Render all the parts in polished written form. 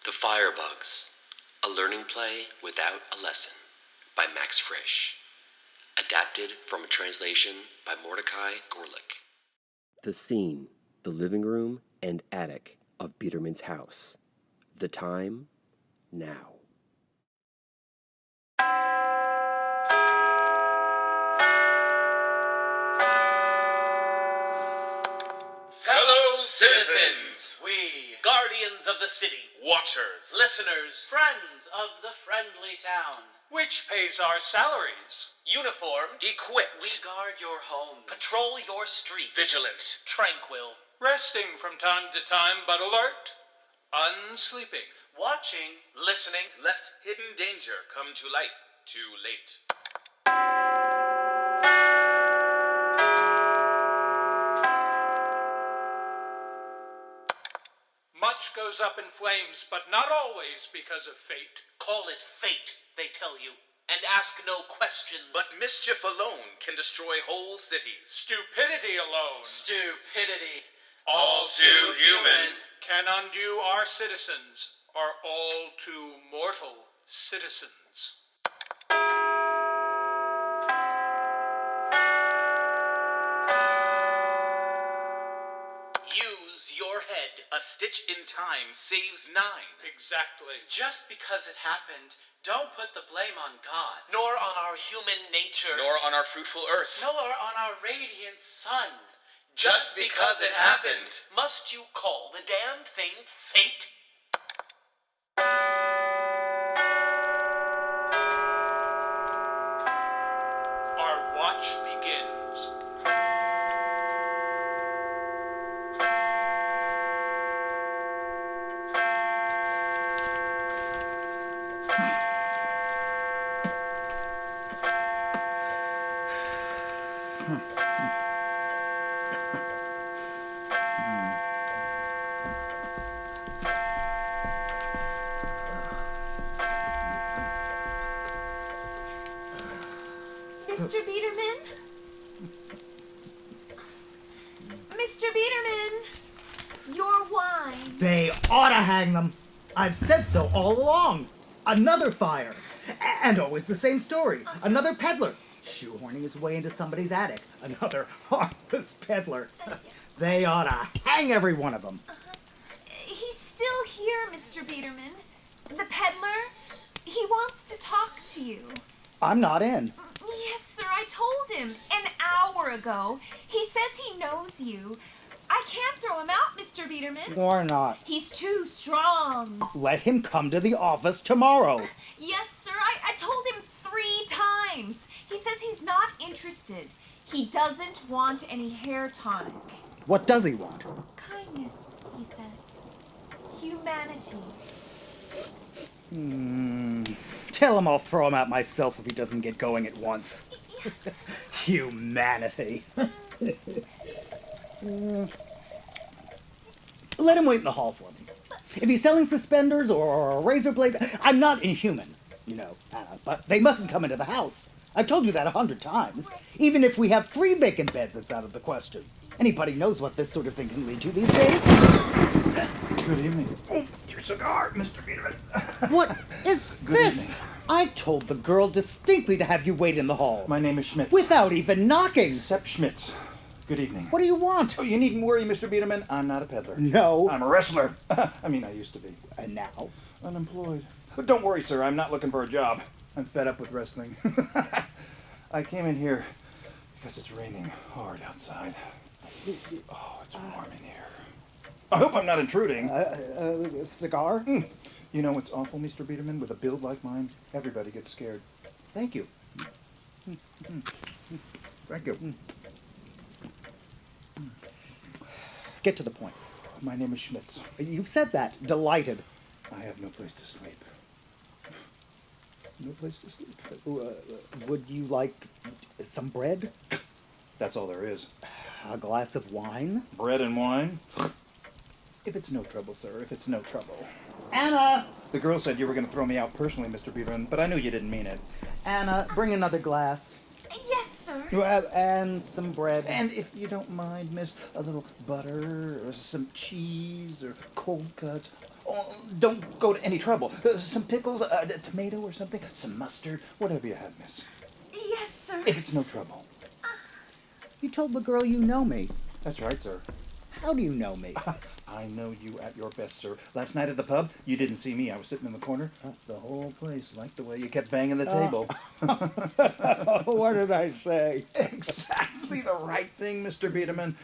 The Firebugs, a learning play without a lesson, by Max Frisch. Adapted from a translation by Mordecai Gorelick. The scene, the living room and attic of Biederman's house. The time, now. Fellow citizens, We, guardians of the city, watchers, listeners, friends of the friendly town, Which pays our salaries? uniformed, equipped, we guard your homes, patrol your streets, vigilant, tranquil, Resting from time to time, but alert, unsleeping. watching, listening, lest hidden danger come to light too late. Much goes up in flames, but not always because of fate. call it fate, they tell you, and ask no questions. But mischief alone can destroy whole cities. Stupidity alone stupidity, All too human. can undo our citizens, our all too mortal citizens. use your head. A stitch in time saves 9. Exactly. Just because it happened, don't put the blame on God, nor on our human nature, Nor on our fruitful earth. nor on our radiant sun. Just because it happened. Must you call the damn thing fate? Our watch begins. Mr. Biederman? Mr. Biederman! Your wine. They ought to hang them. I've said so all along. Another fire. And always the same story. Another peddler. Shoehorning his way into somebody's attic. Another harmless peddler. They ought to hang every one of them. He's still here, Mr. Biederman. The peddler. He wants to talk to you. I'm not in. Yes, sir, I told him an hour ago. He says he knows you. I can't throw him out, Mr. Biederman. Or not. He's too strong. Let him come to the office tomorrow. Yes, sir, I told him 3 times. He says he's not interested. He doesn't want any hair tonic. What does he want? Kindness, he says. Humanity. Tell him I'll throw him out myself if he doesn't get going at once. Humanity. Let him wait in the hall for me. If he's selling suspenders or razor blades, I'm not inhuman, you know, but they mustn't come into the house. I've told you that 100 times. Even if we have 3 vacant beds, it's out of the question. Anybody knows what this sort of thing can lead to these days. Good evening. Oh, your cigar, Mr. Biederman. What is Good this? evening. I told the girl distinctly to have you wait in the hall. My name is Schmitz. Without even knocking. Sepp Schmitz. Good evening. What do you want? Oh, you needn't worry, Mr. Biederman. I'm not a peddler. No. I'm a wrestler. I mean, I used to be. And now? Unemployed. But don't worry, sir. I'm not looking for a job. I'm fed up with wrestling. I came in here because it's raining hard outside. Oh, it's warm in here. I hope I'm not intruding. Cigar? You know what's awful, Mr. Biederman? With a build like mine, everybody gets scared. Thank you. Thank you. Get to the point. My name is Schmitz. You've said that. Delighted. I have no place to sleep. No place to sleep. Would you like some bread? That's all there is. A glass of wine? Bread and wine? If it's no trouble, sir, if it's no trouble. Anna! The girl said you were going to throw me out personally, Mr. Biederman, but I knew you didn't mean it. Anna, bring another glass. Yes, sir. And some bread. And if you don't mind, miss, a little butter or some cheese or cold cuts Oh, don't go to any trouble. Some pickles, a tomato or something, some mustard, whatever you have, miss. Yes, sir. If it's no trouble. You told the girl you know me. That's right, sir. How do you know me? I know you at your best, sir. Last night at the pub, you didn't see me. I was sitting in the corner. The whole place liked the way you kept banging the table. What did I say? Exactly the right thing, Mr. Biederman.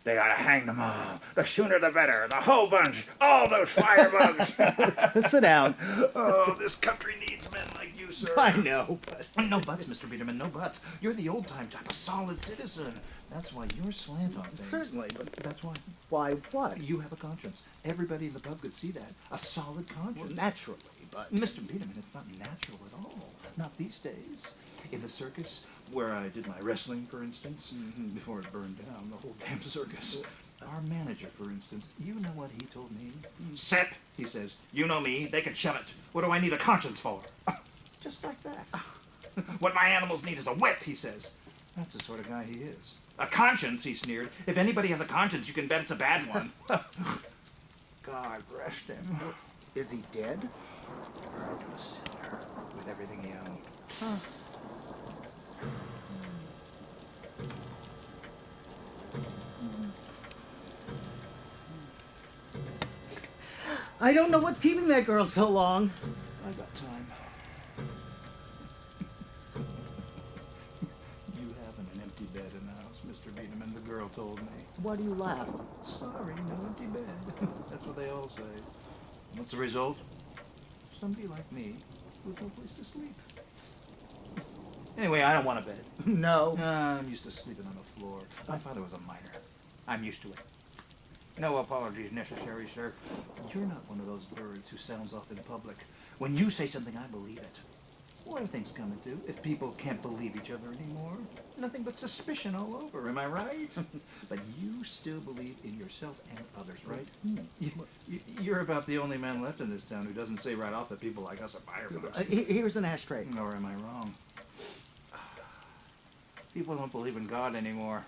They ought to hang them all. The sooner the better. The whole bunch. All those firebugs. Sit down. Oh, this country needs men like you, sir. I know, but... No buts, Mr. Biederman, no buts. You're the old-time type, a solid citizen. That's why you're slant on things. Certainly, but That's why. why what? You have a conscience. Everybody in the pub could see that. A solid conscience. Well, naturally, but... Mr. Biederman, it's not natural at all. Not these days. In the circus, where I did my wrestling, for instance, before it burned down, the whole damn circus. Our manager, for instance, you know what he told me? Sip, he says. You know me, they can shove it. What do I need a conscience for? Just like that. What my animals need is a whip, he says. That's the sort of guy he is. A conscience, he sneered. If anybody has a conscience, you can bet it's a bad one. God rest him. Is he dead? Burned to a cinder with everything he owned. I don't know what's keeping that girl so long. I got time. You haven't an empty bed in the house, Mr. Biederman, the girl told me. Why do you laugh? Sorry, no empty bed. That's what they all say. What's the result? Somebody like me with no place to sleep. Anyway, I don't want a bed. No. I'm used to sleeping on the floor. My father was a miner. I'm used to it. No apologies necessary, sir. You're not one of those birds who sounds off in public. When you say something, I believe it. What are things coming to if people can't believe each other anymore? Nothing but suspicion all over, am I right? But you still believe in yourself and others, right? You're about the only man left in this town who doesn't say right off that people like us are firebugs. Here's an ashtray. Or am I wrong? People don't believe in God anymore.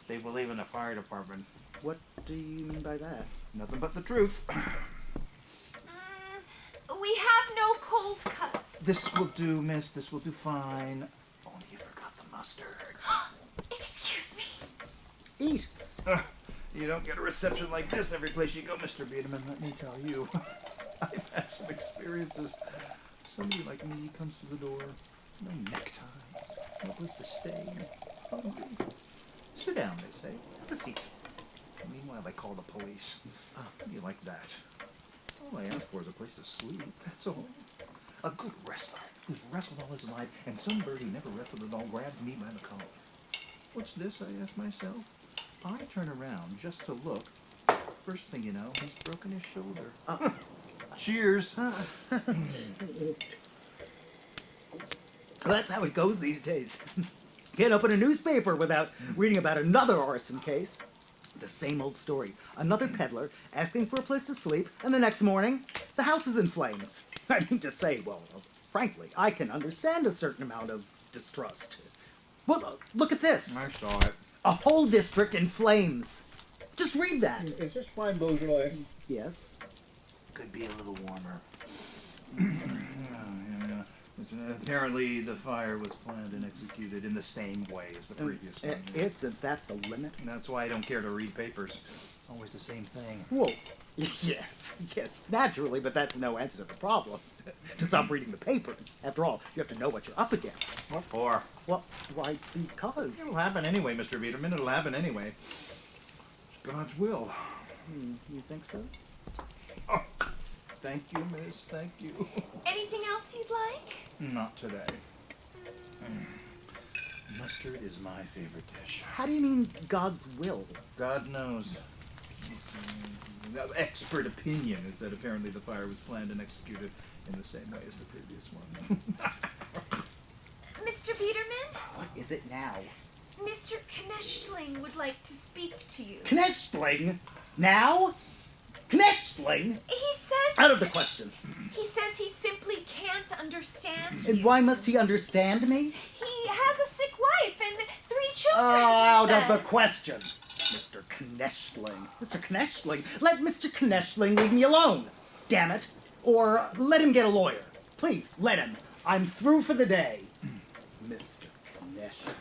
They believe in the fire department. What do you mean by that? Nothing but the truth. We have no cold cuts. This will do, miss. This will do fine. Only you forgot the mustard. Excuse me. Eat. You don't get a reception like this every place you go, Mr. Biederman, let me tell you. I've had some experiences. Somebody like me comes to the door, no necktie, no place to stay, hungry. Sit down, they say. Have a seat. Meanwhile, they call the police. How do you like that? All I ask for is a place to sleep, that's all. A good wrestler who's wrestled all his life, and some bird who never wrestled at all grabs me by the collar. What's this, I ask myself? I turn around just to look. First thing you know, he's broken his shoulder. Cheers. Well, that's how it goes these days. Can't open a newspaper without reading about another arson case. The same old story. Another peddler asking for a place to sleep, and the next morning, the house is in flames. I mean to say, well, frankly, I can understand a certain amount of distrust. Well, look at this. I saw it. A whole district in flames. Just read that. Is this fine, Beaujolais? Yes. Could be a little warmer. Apparently, the fire was planned and executed in the same way as the previous one. Isn't that the limit? And that's why I don't care to read papers. Always the same thing. Whoa. Yes, naturally, but that's no answer to the problem. To stop reading the papers. After all, you have to know what you're up against. What for? Well, why, because... It'll happen anyway, Mr. Biederman. It'll happen anyway. It's God's will. You think so? Oh, thank you, miss. Thank you. Anything else you'd like? Not today. Mustard is my favorite dish. How do you mean God's will? God knows. Expert opinion is that apparently the fire was planned and executed in the same way as the previous one. Mr. Biederman? What is it now? Mr. Knechtling would like to speak to you. Knechtling? Now? Knechtling? He says... Out of the question. He says he simply can't understand you. And why must he understand me? He has a sick wife and 3 children, Out he of the says. question. Mr. Kneschling. Mr. Kneschling. Let Mr. Kneschling leave me alone. Damn it. Or let him get a lawyer. Please, let him. I'm through for the day. Mr. Kneschling.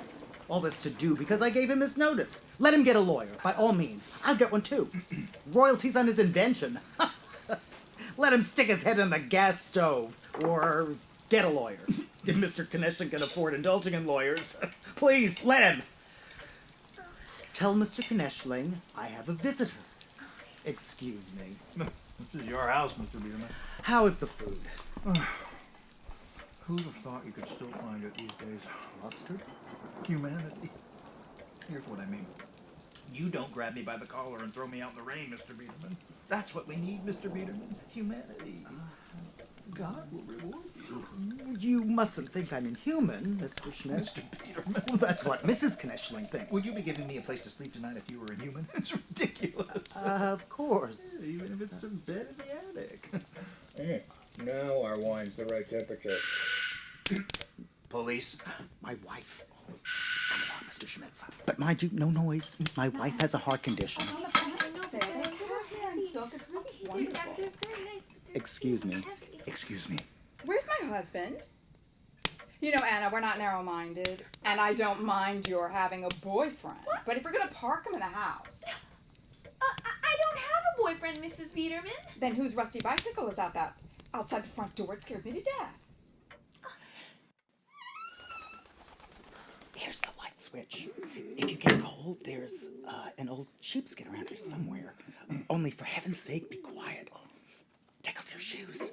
All this to do because I gave him his notice. Let him get a lawyer, by all means. I'll get one too. Royalties on his invention. Let him stick his head in the gas stove. Or get a lawyer. If Mr. Kneschling can afford indulging in lawyers. Please, let him. Tell Mr. Kneschling I have a visitor. Excuse me. This is your house, Mr. Bierman. How is the food? Who'd have thought you could still find it these days? Mustard? Humanity. Here's what I mean. You don't grab me by the collar and throw me out in the rain, Mr. Biederman. That's what we need, Mr. Biederman. Humanity. God will reward you. You mustn't think I'm inhuman, Mr. Schmitz. Mr. Biederman. Well, that's what Mrs. Kneschling thinks. Would you be giving me a place to sleep tonight if you were inhuman? It's ridiculous. Of course. Even if it's a bed in the attic. Now our wine's the right temperature. Police. My wife. Oh, come on, Mr. Schmitz. But mind you, no noise. My wife has a heart condition. Excuse me. Excuse me. Where's my husband? You know, Anna, we're not narrow-minded, and I don't mind your having a boyfriend. But if you're going to park him in the house... I don't have a boyfriend, Mrs. Biederman. Then whose rusty bicycle is outside the front door? It scared me to death. Here's the light switch. If you get cold, there's an old sheepskin around here somewhere. Only for heaven's sake, be quiet. Take off your shoes.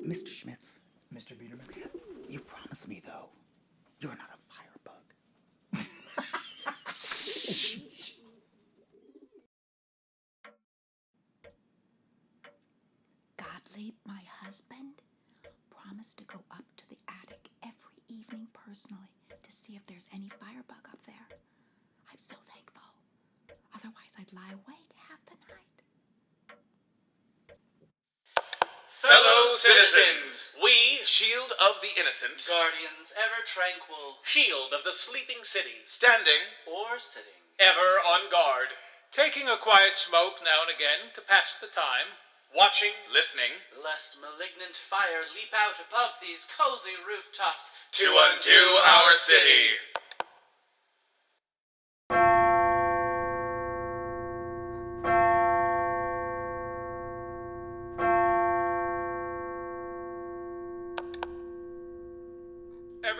Mr. Schmitz. Mr. Biederman. You promise me, though, you're not a firebug. Gottlieb, my husband, promised to go up to the attic every evening personally to see if there's any firebug up there. I'm so thankful. Otherwise, I'd lie awake half the night. Fellow citizens, we, Shield of the Innocent, Guardians ever tranquil, Shield of the sleeping cities, standing, or sitting. ever on guard, taking a quiet smoke now and again to pass the time, watching, listening, Lest malignant fire leap out above these cozy rooftops to undo our city.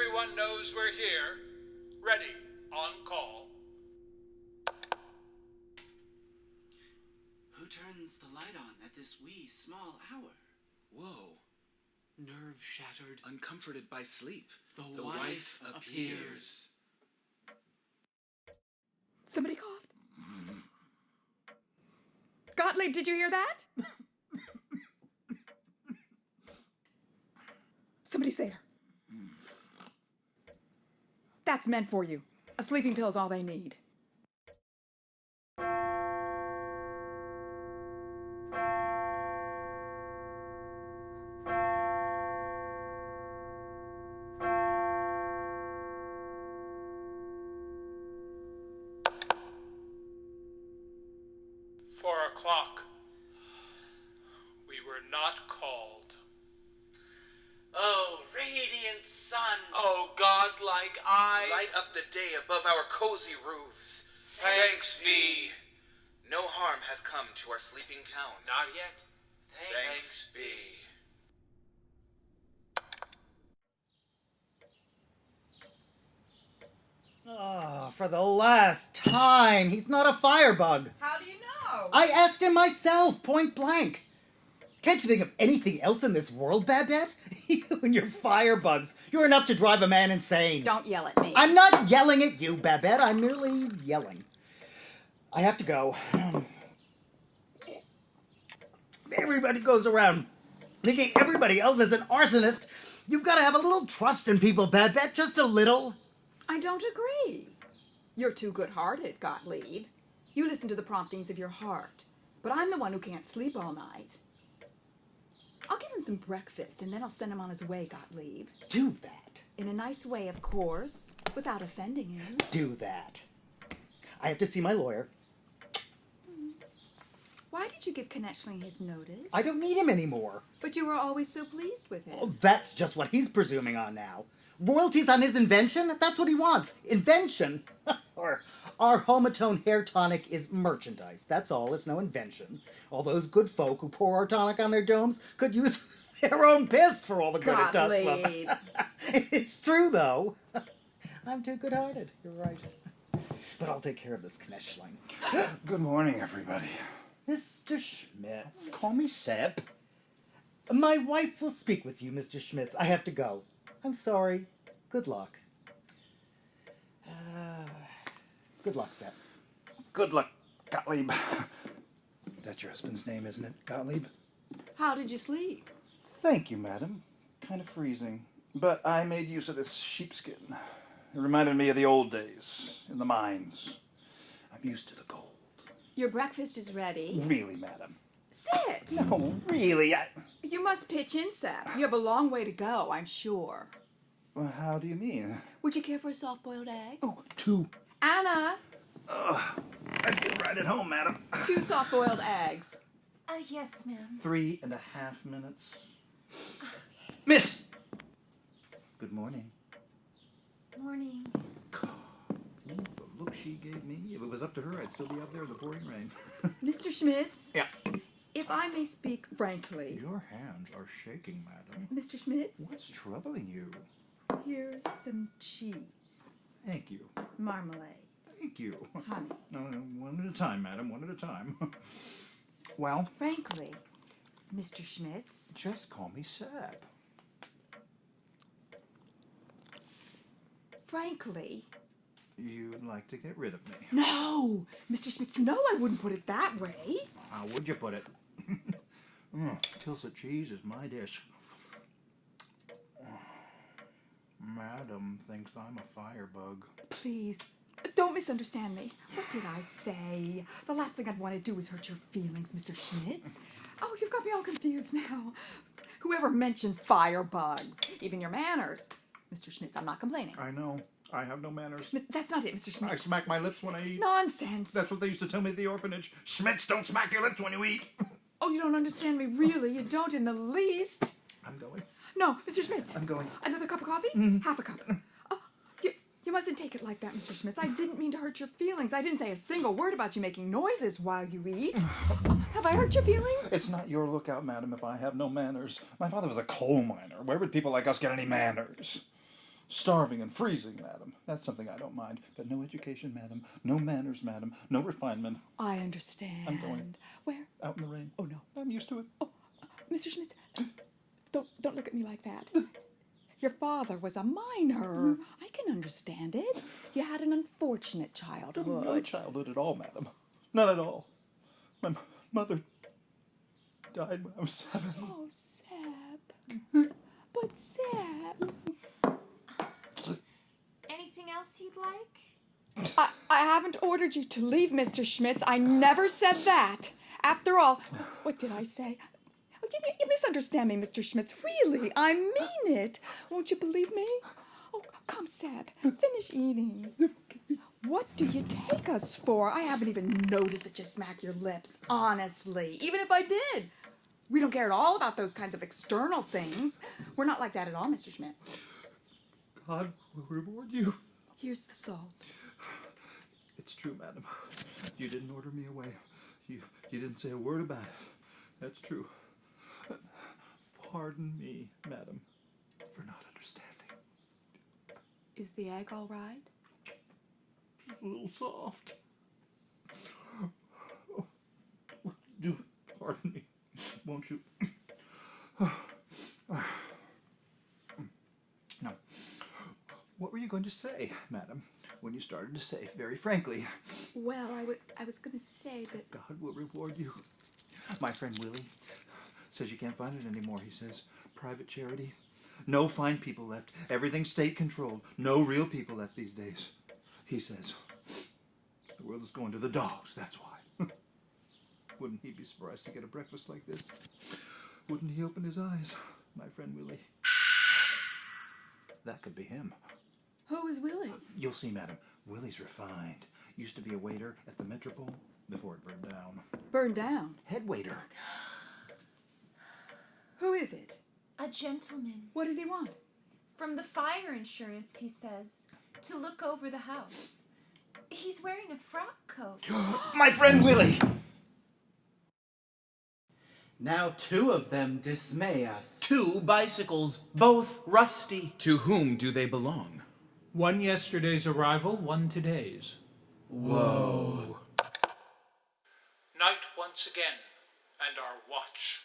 everyone knows we're here, ready, on call. Who turns the light on at this wee small hour? Whoa. Nerve shattered, Uncomforted by sleep. the wife appears. Somebody coughed. Gottlieb, did you hear that? Somebody's there. That's meant for you. A sleeping pill is all they need. O'clock. We were not called. Oh, radiant sun! Oh, godlike eye! Light up the day above our cozy roofs. Thanks be. No harm has come to our sleeping town. Not yet. Thanks be. Oh, for the last time, he's not a firebug. How do you know? I asked him myself, point blank. Can't you think of anything else in this world, Babette? You and your firebugs. You're enough to drive a man insane. Don't yell at me. I'm not yelling at you, Babette. I'm merely yelling. I have to go. Everybody goes around thinking everybody else is an arsonist. You've got to have a little trust in people, Babette. Just a little. I don't agree. You're too good-hearted, Gottlieb. You listen to the promptings of your heart. But I'm the one who can't sleep all night. I'll give him some breakfast, and then I'll send him on his way, Gottlieb. Do that. In a nice way, of course, without offending him. Do that. I have to see my lawyer. Why did you give Konechling his notice? I don't need him anymore. But you were always so pleased with him. Oh, that's just what he's presuming on now. Royalties on his invention? That's what he wants. Invention? Our Homatone hair tonic is merchandise. That's all. It's no invention. All those good folk who pour our tonic on their domes could use their own piss for all the good it does them. It's true, though. I'm too good-hearted. You're right. But I'll take care of this Konechling. Good morning, everybody. Mr. Schmitz. Call me Seb. My wife will speak with you, Mr. Schmitz. I have to go. I'm sorry. Good luck. Good luck, Seb. Good luck, Gottlieb. That's your husband's name, isn't it, Gottlieb? How did you sleep? Thank you, madam. Kind of freezing. But I made use of this sheepskin. It reminded me of the old days, in the mines. I'm used to the cold. Your breakfast is ready. Really, madam? Sit. No, really, You must pitch in, Seb. You have a long way to go, I'm sure. Well, how do you mean? Would you care for a soft-boiled egg? Oh, 2. Anna! I'd be right at home, madam. 2 soft-boiled eggs. Yes, ma'am. 3.5 minutes. Okay. Miss! Good morning. Morning. The look she gave me, if it was up to her, I'd still be out there in the pouring rain. Mr. Schmitz? Yeah. If I may speak frankly. Your hands are shaking, madam. Mr. Schmitz? What's troubling you? Here's some cheese. Thank you. Marmalade. Thank you. Honey. No, one at a time, madam, one at a time. Well? Frankly, Mr. Schmitz. Just call me Seb. Frankly. You'd like to get rid of me. No! Mr. Schmitz, no, I wouldn't put it that way. How would you put it? Tilsa cheese is my dish. Madam thinks I'm a firebug. Please, don't misunderstand me. What did I say? The last thing I'd want to do is hurt your feelings, Mr. Schmitz. Oh, you've got me all confused now. Whoever mentioned firebugs? Even your manners. Mr. Schmitz, I'm not complaining. I know. I have no manners. That's not it, Mr. Schmitz. I smack my lips when I eat. Nonsense. That's what they used to tell me at the orphanage. Schmitz, don't smack your lips when you eat. Oh, you don't understand me, really. You don't in the least. I'm going. No, Mr. Schmitz. I'm going. Another cup of coffee? Half a cup. You mustn't take it like that, Mr. Schmitz. I didn't mean to hurt your feelings. I didn't say a single word about you making noises while you eat. Have I hurt your feelings? It's not your lookout, madam, if I have no manners. My father was a coal miner. Where would people like us get any manners? Starving and freezing, madam. That's something I don't mind. But no education, madam. No manners, madam. No refinement. I understand. I'm going. Where? Out in the rain. Oh, no. I'm used to it. Oh, Mr. Schmitz, don't look at me like that. Your father was a miner. I can understand it. You had an unfortunate childhood. No childhood at all, madam. None at all. My mother died when I was 7. Oh, Seb. But Seb. Anything else you'd like? I haven't ordered you to leave, Mr. Schmitz. I never said that. After all, what did I say? You misunderstand me, Mr. Schmitz. Really, I mean it. Won't you believe me? Oh, come, Seb. Finish eating. What do you take us for? I haven't even noticed that you smack your lips, honestly. Even if I did. We don't care at all about those kinds of external things. We're not like that at all, Mr. Schmitz. God will reward you. Here's the salt. It's true, madam. You didn't order me away. You didn't say a word about it. That's true. Pardon me, madam, for not understanding. Is the egg all right? It's a little soft. Oh, do pardon me, won't you? Now, what were you going to say, madam, when you started to say, very frankly? Well, I was going to say that... God will reward you. My friend Willie says you can't find it anymore, he says. Private charity. No fine people left. Everything state-controlled. No real people left these days. He says the world is going to the dogs, that's why. Wouldn't he be surprised to get a breakfast like this? Wouldn't he open his eyes, my friend Willie? That could be him. Who is Willie? You'll see, madam. Willie's refined. Used to be a waiter at the Metropole before it burned down. Burned down? Head waiter. Who is it? A gentleman. What does he want? From the fire insurance, he says. To look over the house. He's wearing a frock coat. My friend Willie! Now 2 of them dismay us. 2 bicycles, both rusty. To whom do they belong? One yesterday's arrival, one today's. Whoa. Night once again, and our watch.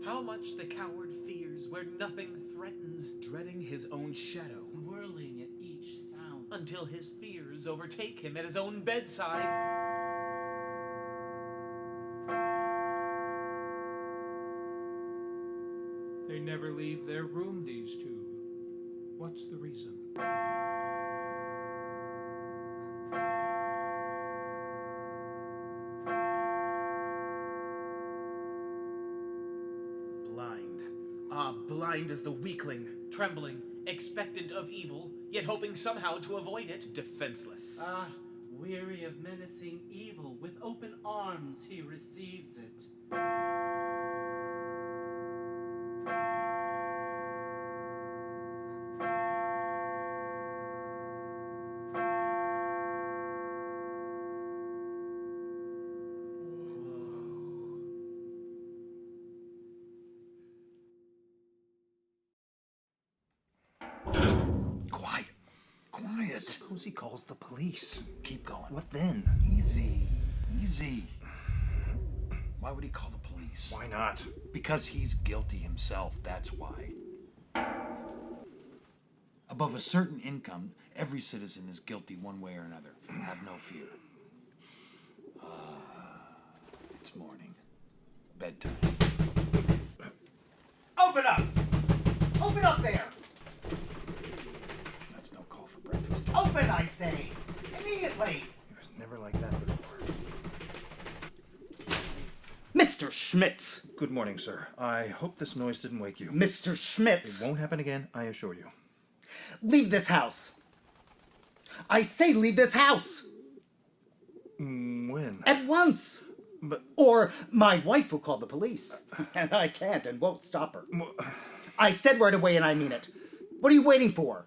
How much the coward fears where nothing threatens, Dreading his own shadow. whirling at each sound, until his fears overtake him at his own bedside. They never leave their room, these 2. What's the reason? Blind. Ah, blind as the weakling. Trembling, expectant of evil, yet hoping somehow to avoid it. Defenseless. Ah, weary of menacing evil, with open arms he receives it. Quiet. Quiet. Suppose he calls the police. Keep going. What then? Easy. Easy. Why would he call the police? Why not? Because he's guilty himself, that's why. Above a certain income, every citizen is guilty one way or another. Have no fear. It's morning. Bedtime. Open up! Open up there! That's no call for breakfast. Open, I say! Immediately! He was never like that before. Mr. Schmitz! Good morning, sir. I hope this noise didn't wake you. Mr. It Schmitz! won't happen again, I assure you. Leave this house! I say leave this house! When? At once! But... Or my wife will call the police. And I can't and won't stop her. I said right away and I mean it. What are you waiting for?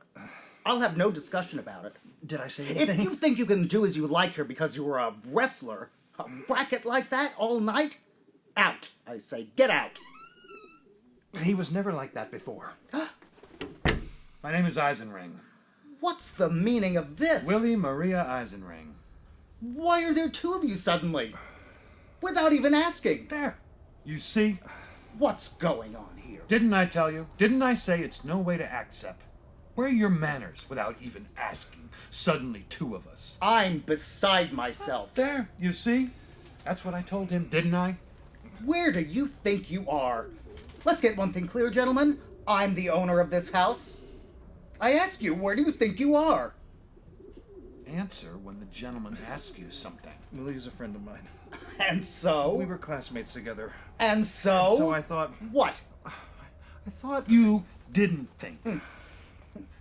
I'll have no discussion about it. Did I say anything? If you think you can do as you like here because you're a wrestler, a bracket like that all night, out, I say. Get out. He was never like that before. My name is Eisenring. What's the meaning of this? Willie Maria Eisenring. Why are there 2 of you suddenly? Without even asking. There. You see? What's going on here? Didn't I tell you? Didn't I say it's no way to act, Sepp? Where are your manners without even asking? Suddenly 2 of us. I'm beside myself. There, you see? That's what I told him, didn't I? Where do you think you are? Let's get one thing clear, gentlemen. I'm the owner of this house. I ask you, where do you think you are? Answer when the gentleman asks you something. Willie's a friend of mine. And so? We were classmates together. And so? So I thought... What? I thought... You didn't think.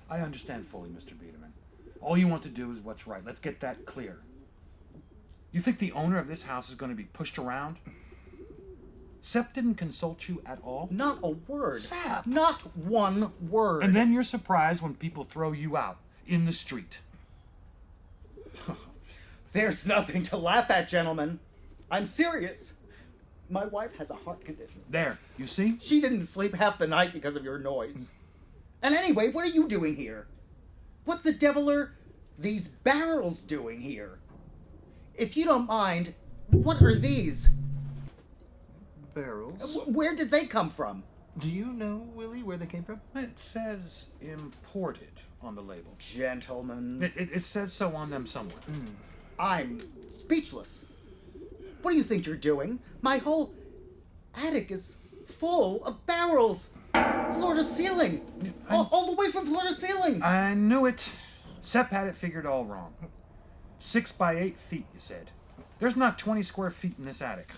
I understand fully, Mr. Biederman. All you want to do is what's right. Let's get that clear. You think the owner of this house is going to be pushed around? Sepp didn't consult you at all? Not a word. Sepp! Not one word. And then you're surprised when people throw you out in the street. There's nothing to laugh at, gentlemen. I'm serious. My wife has a heart condition. There, you see? She didn't sleep half the night because of your noise. And anyway, what are you doing here? What the devil are these barrels doing here? If you don't mind, what are these? Barrels? Where did they come from? Do you know, Willie, where they came from? It says imported on the label. Gentlemen. It says so on them somewhere. I'm speechless. What do you think you're doing? My whole attic is full of barrels. Floor to ceiling. All the way from floor to ceiling. I knew it. Sepp had it figured all wrong. 6 by 8 feet, you said. There's not 20 square feet in this attic.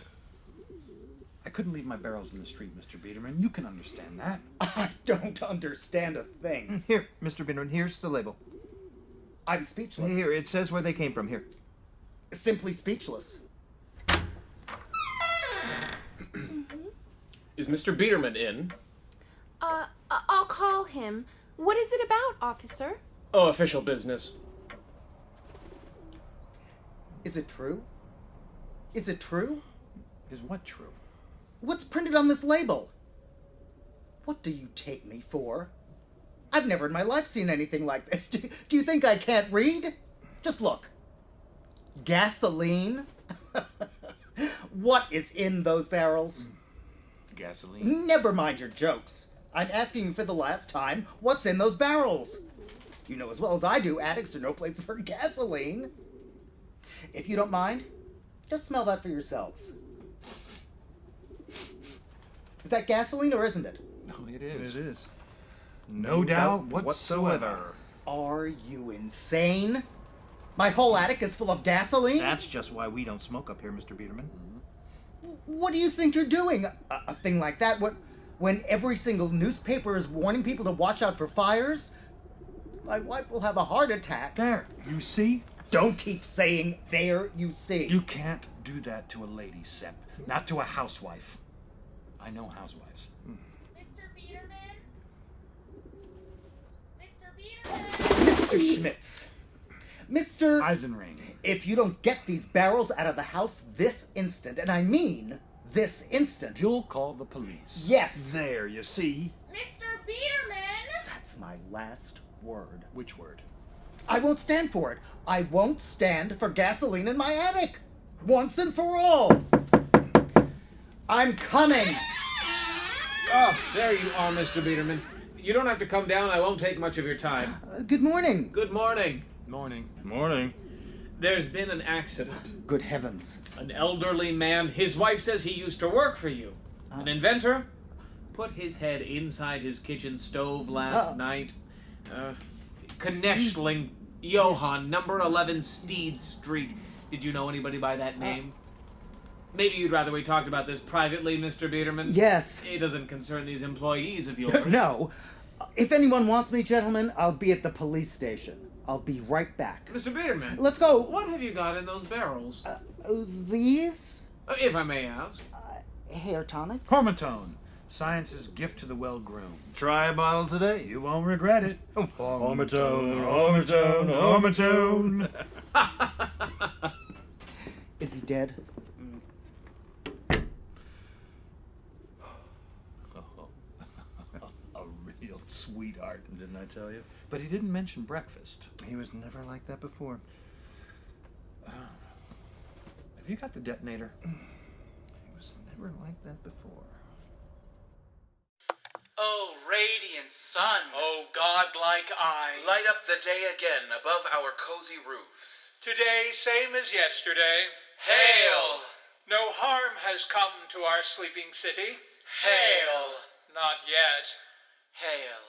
I couldn't leave my barrels in the street, Mr. Biederman. You can understand that. I don't understand a thing. Here, Mr. Biederman, here's the label. I'm speechless. Here, it says where they came from. Here. Simply speechless. Is Mr. Biederman in? I'll call him. What is it about, officer? Oh, official business. Is it true? Is it true? Is what true? What's printed on this label? What do you take me for? I've never in my life seen anything like this. Do you think I can't read? Just look. Gasoline? What is in those barrels? Gasoline? Never mind your jokes. I'm asking you for the last time, what's in those barrels? You know as well as I do, attics are no place for gasoline. If you don't mind, just smell that for yourselves. Is that gasoline or isn't it? No, it is. It is. No doubt whatsoever. Are you insane? My whole attic is full of gasoline? That's just why we don't smoke up here, Mr. Biederman. What do you think you're doing? A thing like that? When every single newspaper is warning people to watch out for fires? My wife will have a heart attack. There, you see? Don't keep saying, there you see. You can't do that to a lady, Sepp. Not to a housewife. I know housewives. Mr. Biederman? Mr. Biederman? Mr. Schmitz. Mr. Eisenring. If you don't get these barrels out of the house this instant, and I mean this instant. You'll call the police. Yes. There, you see? Mr. Biederman? That's my last word. Which word? I won't stand for it. I won't stand for gasoline in my attic. Once and for all. I'm coming. Oh, there you are, Mr. Biederman. You don't have to come down. I won't take much of your time. Good morning. Good morning. Morning. Morning. There's been an accident. Good heavens. An elderly man. His wife says he used to work for you. An inventor. Put his head inside his kitchen stove last night. Kneschling Johann, number 11 Steed Street. Did you know anybody by that name? Maybe you'd rather we talked about this privately, Mr. Biederman? Yes. It doesn't concern these employees of yours. No. If anyone wants me, gentlemen, I'll be at the police station. I'll be right back. Mr. Biederman. Let's go. What have you got in those barrels? These? If I may ask. Hair tonic? Hormatone. Science's gift to the well-groomed. Try a bottle today. You won't regret it. Hormatone. Is he dead? A real sweetheart. Didn't I tell you? But he didn't mention breakfast. He was never like that before. Have you got the detonator? He was never like that before. Oh, radiant sun. Oh, godlike eye. Light up the day again above our cozy roofs. Today, same as yesterday. Hail! No harm has come to our sleeping city. Hail! Not yet. Hail.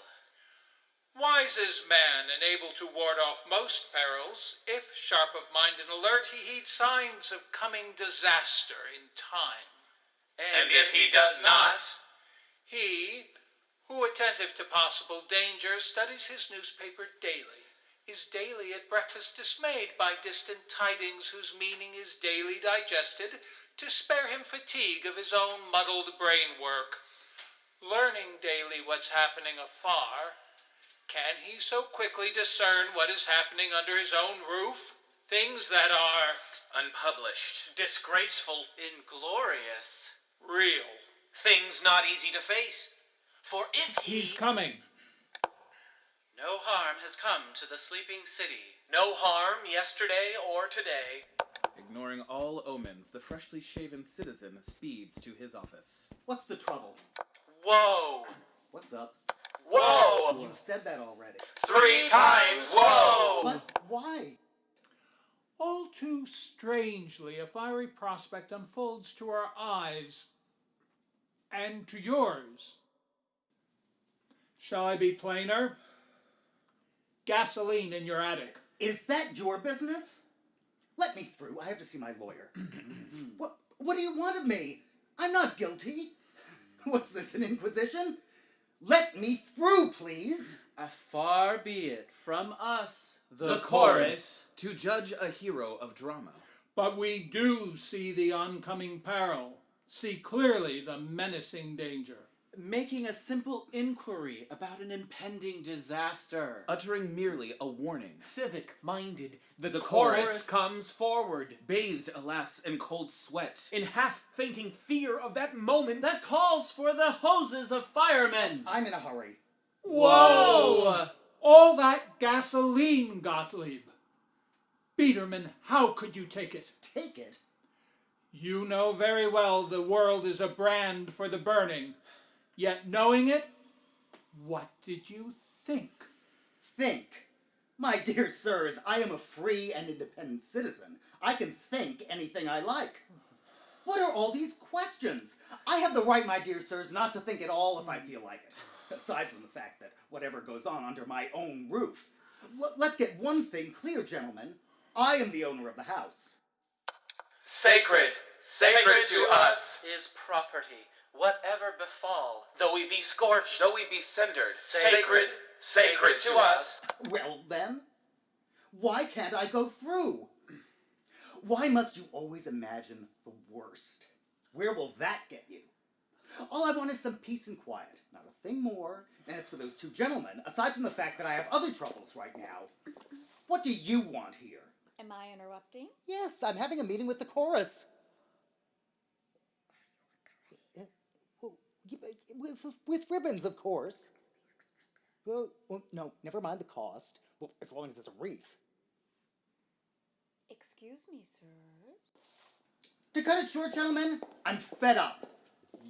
Wise is man, and able to ward off most perils, if, sharp of mind and alert, he heeds signs of coming disaster in time. And if he does not, he, who attentive to possible dangers, studies his newspaper daily, is daily at breakfast dismayed by distant tidings whose meaning is daily digested, to spare him fatigue of his own muddled brain work. Learning daily what's happening afar, can he so quickly discern what is happening under his own roof? Things that are Unpublished. disgraceful, inglorious, real. things not easy to face. For if He's coming. no harm has come to the sleeping city, no harm yesterday or today. Ignoring all omens, the freshly shaven citizen speeds to his office. What's the trouble? Whoa! What's up? Whoa! You've said that already. 3 times whoa! But why? All too strangely, a fiery prospect unfolds to our eyes and to yours. Shall I be plainer? Gasoline in your attic. Is that your business? Let me through. I have to see my lawyer. What do you want of me? I'm not guilty. Was this an inquisition? Let me through, please. Far be it from us, The chorus, to judge a hero of drama. But we do see the oncoming peril, see clearly the menacing danger. Making a simple inquiry about an impending disaster. Uttering merely a warning. Civic-minded, The chorus chorus comes forward. Bathed, alas, in cold sweat. In half-fainting fear of that moment that calls for the hoses of firemen. I'm in a hurry. Whoa! All that gasoline, Gottlieb. Biederman, how could you take it? Take it? You know very well the world is a brand for the burning. Yet knowing it, what did you think? Think? My dear sirs, I am a free and independent citizen. I can think anything I like. What are all these questions? I have the right, my dear sirs, not to think at all if I feel like it. Aside from the fact that whatever goes on under my own roof. Let's get one thing clear, gentlemen. I am the owner of the house. Sacred to us is property, whatever befall, though we be scorched, Though we be cinders, sacred to us. Well then, why can't I go through? Why must you always imagine the worst? Where will that get you? All I want is some peace and quiet, not a thing more, and it's for those two gentlemen, aside from the fact that I have other troubles right now. What do you want here? Am I interrupting? Yes, I'm having a meeting with the chorus. With ribbons, of course. Well, no, never mind the cost. Well, as long as it's a wreath. Excuse me, sirs. To cut it short, gentlemen, I'm fed up.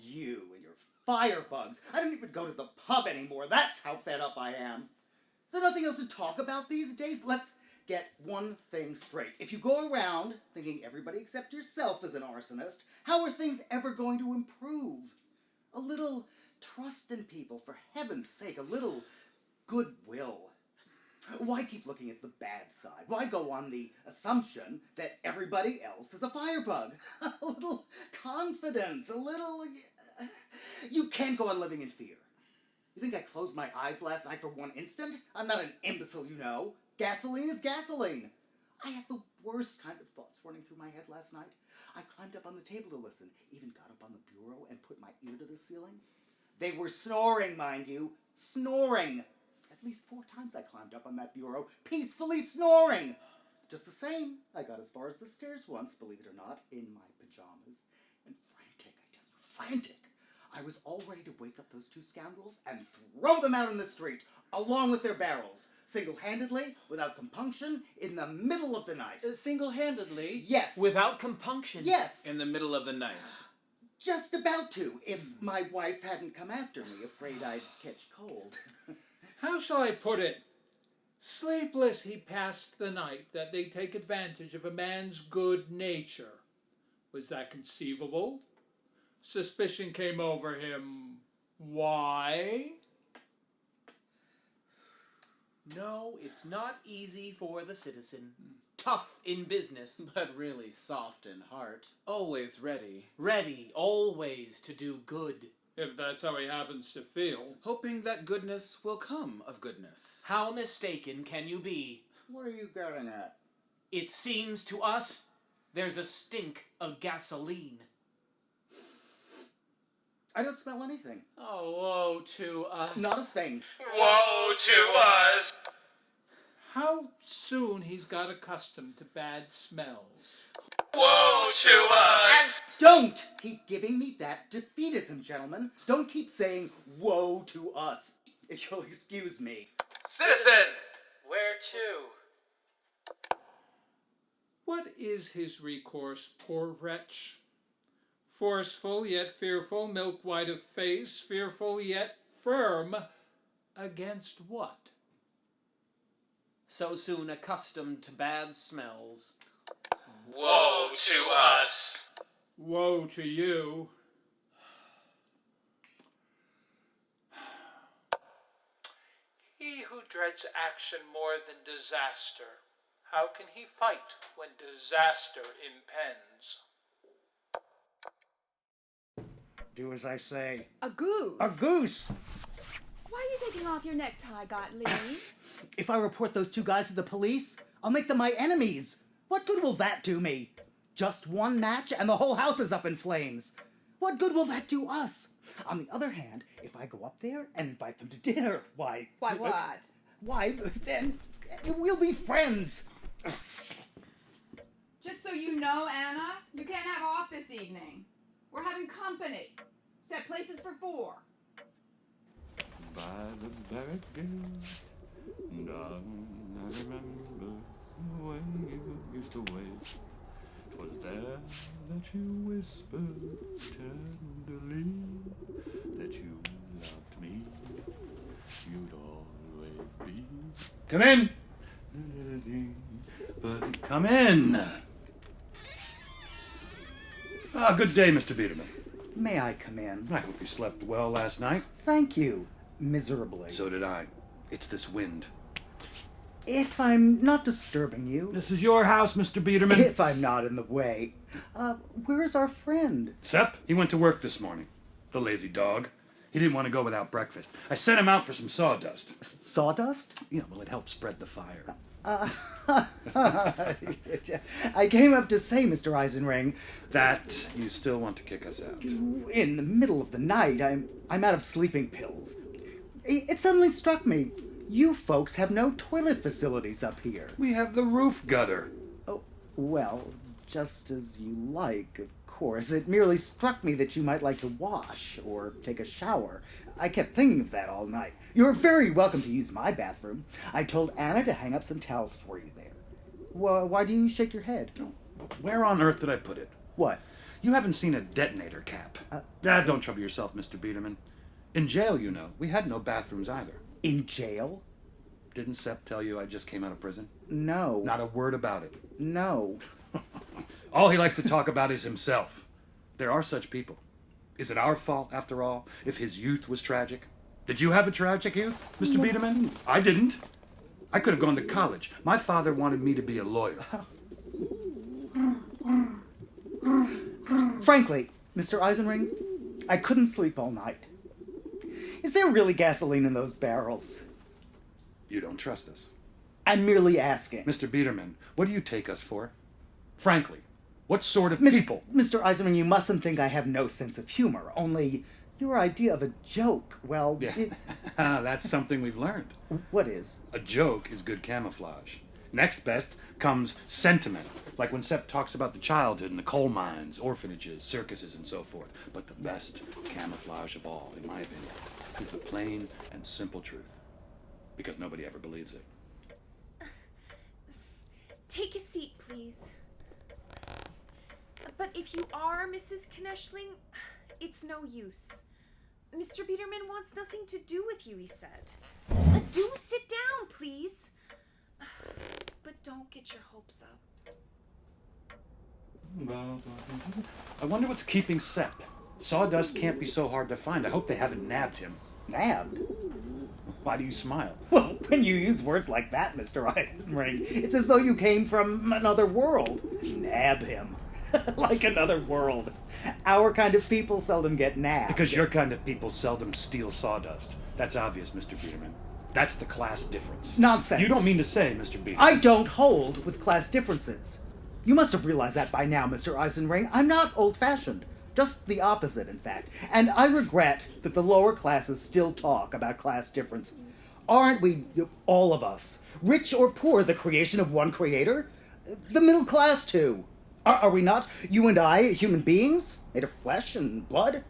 You and your firebugs. I don't even go to the pub anymore. That's how fed up I am. Is there nothing else to talk about these days? Let's get one thing straight. If you go around thinking everybody except yourself is an arsonist, how are things ever going to improve? A little trust in people, for heaven's sake, a little goodwill. Why keep looking at the bad side? Why go on the assumption that everybody else is a firebug? A little confidence, a little... You can't go on living in fear. You think I closed my eyes last night for one instant? I'm not an imbecile, you know. Gasoline is gasoline. I had the worst kind of thoughts running through my head last night. I climbed up on the table to listen, even got up on the bureau and put my ear to the ceiling. They were snoring, mind you. Snoring. At least 4 times I climbed up on that bureau, peacefully snoring. Just the same, I got as far as the stairs once, believe it or not, in my pajamas. And frantic, I tell you, frantic. I was all ready to wake up those 2 scoundrels and throw them out in the street, along with their barrels, single-handedly, without compunction, in the middle of the night. Single-handedly? Yes. Without compunction? Yes. In the middle of the night. Just about to, if my wife hadn't come after me, afraid I'd catch cold. How shall I put it? Sleepless he passed the night, that they take advantage of a man's good nature. Was that conceivable? Suspicion came over him. Why? No, it's not easy for the citizen. Tough in business, but really soft in heart. Always ready. Ready, always, to do good. If that's how he happens to feel. Hoping that goodness will come of goodness. How mistaken can you be? What are you getting at? It seems to us there's a stink of gasoline. I don't smell anything. Oh, woe to us. Not a thing. Woe to us. How soon he's got accustomed to bad smells. Woe to us. Don't keep giving me that defeatism, gentlemen. Don't keep saying, woe to us, if you'll excuse me. Citizen! Where to? What is his recourse, poor wretch? Forceful yet fearful, milk white of face, fearful yet firm. Against what? So soon accustomed to bad smells. Woe to us! Woe to you. He who dreads action more than disaster, how can he fight when disaster impends? Do as I say. A goose? A goose! Why are you taking off your necktie, Gottlieb? If I report those two guys to the police, I'll make them my enemies. What good will that do me? Just one match and the whole house is up in flames. What good will that do us? On the other hand, if I go up there and invite them to dinner, why... Why what? Why, then we'll be friends. Just so you know, Anna, you can't have off this evening. We're having company. Set places for 4. By the barricade, darling, I remember the way you used to wait. 'Twas there that you whispered tenderly that you loved me. You'd always be. Come in! But Come in! Ah, good day, Mr. Biederman. May I come in? I hope you slept well last night. Thank you. Miserably. So did I. It's this wind. If I'm not disturbing you... This is your house, Mr. Biederman. If I'm not in the way. Where's our friend? Sepp, he went to work this morning. The lazy dog. He didn't want to go without breakfast. I sent him out for some sawdust. Sawdust? Yeah, well, it helps spread the fire. I came up to say, Mr. Eisenring... That you still want to kick us out. In the middle of the night, I'm out of sleeping pills. It suddenly struck me. You folks have no toilet facilities up here. We have the roof gutter. Oh, well, just as you like, of course. It merely struck me that you might like to wash or take a shower. I kept thinking of that all night. You're very welcome to use my bathroom. I told Anna to hang up some towels for you there. Why do you shake your head? Where on earth did I put it? What? You haven't seen a detonator cap. Don't trouble yourself, Mr. Biederman. In jail, you know, we had no bathrooms either. In jail? Didn't Sepp tell you I just came out of prison? No. Not a word about it. No. All he likes to talk about is himself. There are such people. Is it our fault, after all, if his youth was tragic? Did you have a tragic youth, Mr. Biederman? I didn't. I could have gone to college. My father wanted me to be a lawyer. Frankly, Mr. Eisenring, I couldn't sleep all night. Is there really gasoline in those barrels? You don't trust us. I'm merely asking. Mr. Biederman, what do you take us for? Frankly, what sort of people? Mr. Eisenring, you mustn't think I have no sense of humor. Only your idea of a joke, well... Yeah, that's something we've learned. What is? A joke is good camouflage. Next best comes sentiment, like when Sepp talks about the childhood and the coal mines, orphanages, circuses, and so forth. But the best camouflage of all, in my opinion, is the plain and simple truth. Because nobody ever believes it. Take a seat, please. But if you are Mrs. Kneschling, it's no use. Mr. Biederman wants nothing to do with you, he said. Do sit down, please. But don't get your hopes up. I wonder what's keeping Sepp. Sawdust can't be so hard to find. I hope they haven't nabbed him. Nabbed? Why do you smile? Well, when you use words like that, Mr. Eisenring, it's as though you came from another world. Nab him. Like another world. Our kind of people seldom get nabbed. Because your kind of people seldom steal sawdust. That's obvious, Mr. Biederman. That's the class difference. Nonsense. You don't mean to say, Mr. Biederman. I don't hold with class differences. You must have realized that by now, Mr. Eisenring. I'm not old-fashioned. Just the opposite, in fact. And I regret that the lower classes still talk about class difference. Aren't we, all of us, rich or poor, the creation of one creator? The middle class, too. Are we not, you and I, human beings, made of flesh and blood?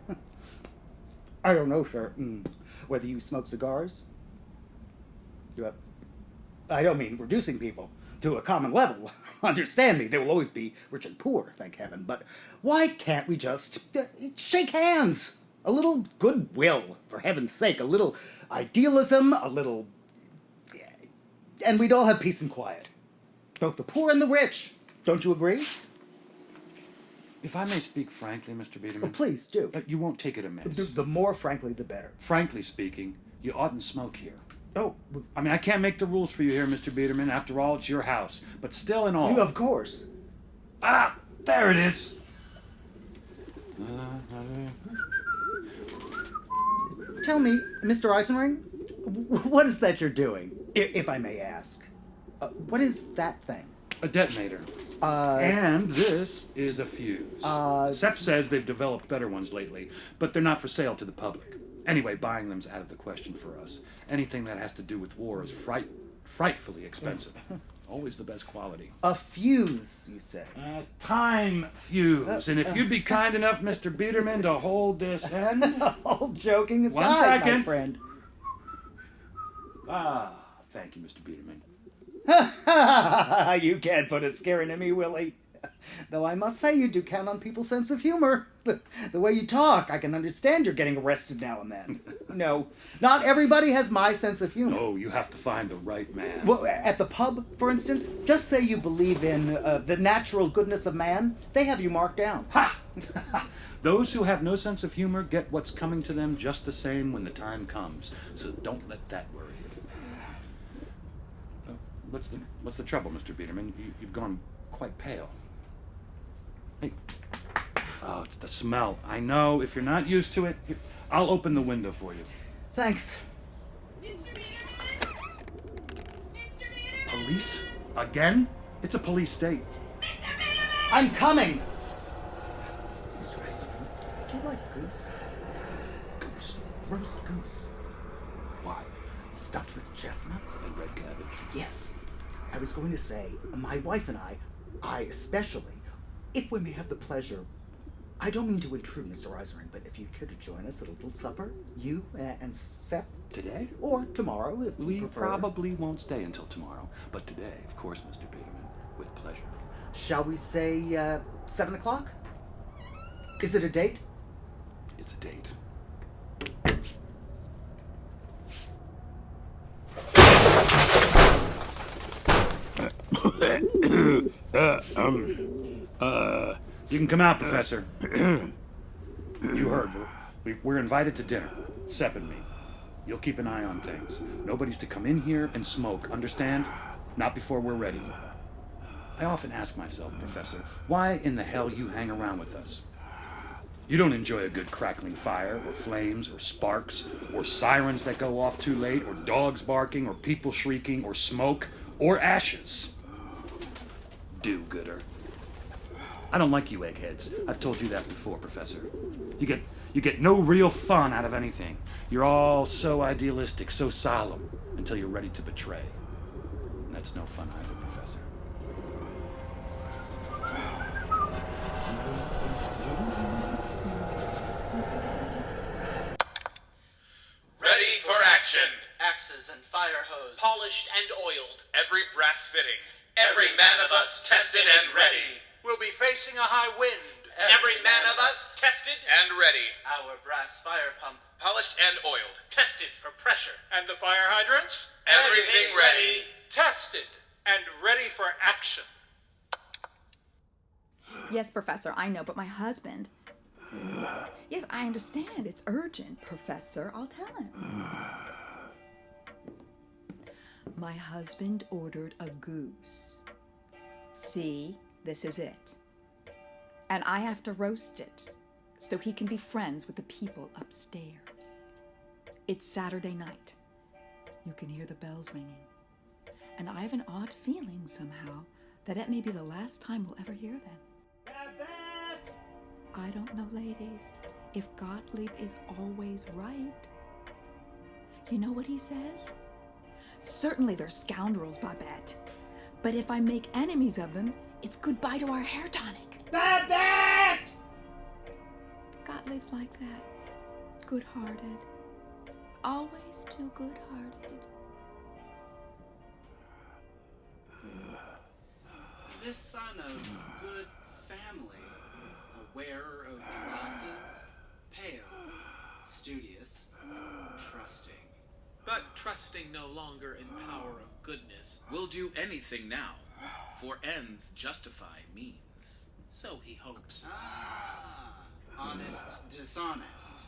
I don't know, sir, whether you smoke cigars. I don't mean reducing people to a common level. Understand me, there will always be rich and poor, thank heaven. But why can't we just shake hands? A little goodwill, for heaven's sake. A little idealism, a little... And we'd all have peace and quiet. Both the poor and the rich. Don't you agree? If I may speak frankly, Mr. Biederman. Oh, please do. You won't take it amiss. The more frankly, the better. Frankly speaking, you oughtn't smoke here. Oh. I mean, I can't make the rules for you here, Mr. Biederman. After all, it's your house. But still in all... Of course. Ah! There it is! Tell me, Mr. Eisenring, what is that you're doing, if I may ask? What is that thing? A detonator. And this is a fuse. Sepp says they've developed better ones lately, but they're not for sale to the public. Anyway, buying them's out of the question for us. Anything that has to do with war is frightfully expensive. Always the best quality. A fuse, you say? Time fuse. And if you'd be kind enough, Mr. Biederman, to hold this end. All joking aside, 1 second. my friend. Thank you, Mr. Biederman. You can't put a scare into me, Willie. Though I must say you do count on people's sense of humor. The way you talk, I can understand you're getting arrested now and then. No, not everybody has my sense of humor. Oh, you have to find the right man. Well, at the pub, for instance, just say you believe in the natural goodness of man. They have you marked down. Ha! Those who have no sense of humor get what's coming to them just the same when the time comes. So don't let that worry you. What's the trouble, Mr. Biederman? You've gone quite pale. Hey. Oh, it's the smell. I know. If you're not used to it, I'll open the window for you. Thanks. Mr. Biederman? Mr. Biederman? Police? Again? It's a police state. Mr. Biederman! I'm coming! Mr. Eisenman, do you like goose? Goose? Roast goose. Why? Stuffed with chestnuts? And red cabbage? Yes. I was going to say, my wife and I especially, if we may have the pleasure, I don't mean to intrude, Mr. Eisenring, but if you'd care to join us at a little supper, you and Sepp. Today? Or tomorrow, if We you prefer. probably won't stay until tomorrow, but today, of course, Mr. Biederman, with pleasure. Shall we say 7 o'clock? Is it a date? It's a date. You can come out, Professor. You heard. We're invited to dinner. Sepp and me. You'll keep an eye on things. Nobody's to come in here and smoke, understand? Not before we're ready. I often ask myself, Professor, why in the hell you hang around with us? You don't enjoy a good crackling fire, or flames, or sparks, or sirens that go off too late, or dogs barking, or people shrieking, or smoke, or ashes. Do-gooder. I don't like you eggheads. I've told you that before, Professor. You get no real fun out of anything. You're all so idealistic, so solemn, until you're ready to betray. And that's no fun either, Professor. Ready for action. Axes and fire hose. Polished and oiled. Every brass fitting. Every man of us tested and ready. We'll be facing a high wind. Every man of us tested and ready. Our brass fire pump. Polished and oiled. Tested for pressure. And the fire hydrants? Everything ready. Tested and ready for action. Yes, Professor, I know, but my husband... Yes, I understand. It's urgent, Professor. I'll tell him. My husband ordered a goose. See, this is it. And I have to roast it so he can be friends with the people upstairs. It's Saturday night. You can hear the bells ringing. And I have an odd feeling somehow that it may be the last time we'll ever hear them. I don't know, ladies, if Gottlieb is always right. You know what he says? Certainly they're scoundrels, Babette. But if I make enemies of them, it's goodbye to our hair tonic. Babette! Gottlieb's like that. Good-hearted. Always too good-hearted. This son of good family, a wearer of glasses, pale, studious, trusting. But trusting no longer in power of goodness. Will do anything now, for ends justify means. So he hopes. Honest, dishonest.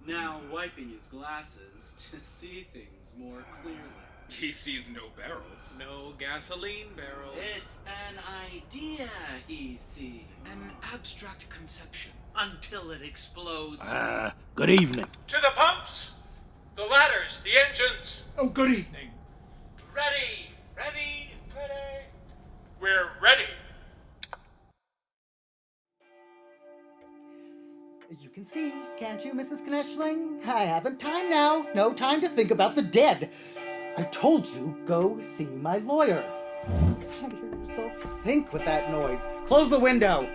Now wiping his glasses to see things more clearly. He sees no barrels. No gasoline barrels. It's an idea he sees. An abstract conception. Until it explodes. Good evening. To the pumps! The ladders, the engines. Oh, good evening. Ready. We're ready. You can see, can't you, Mrs. Kneschling? I haven't time now. No time to think about the dead. I told you, go see my lawyer. I hear yourself think with that noise. Close the window.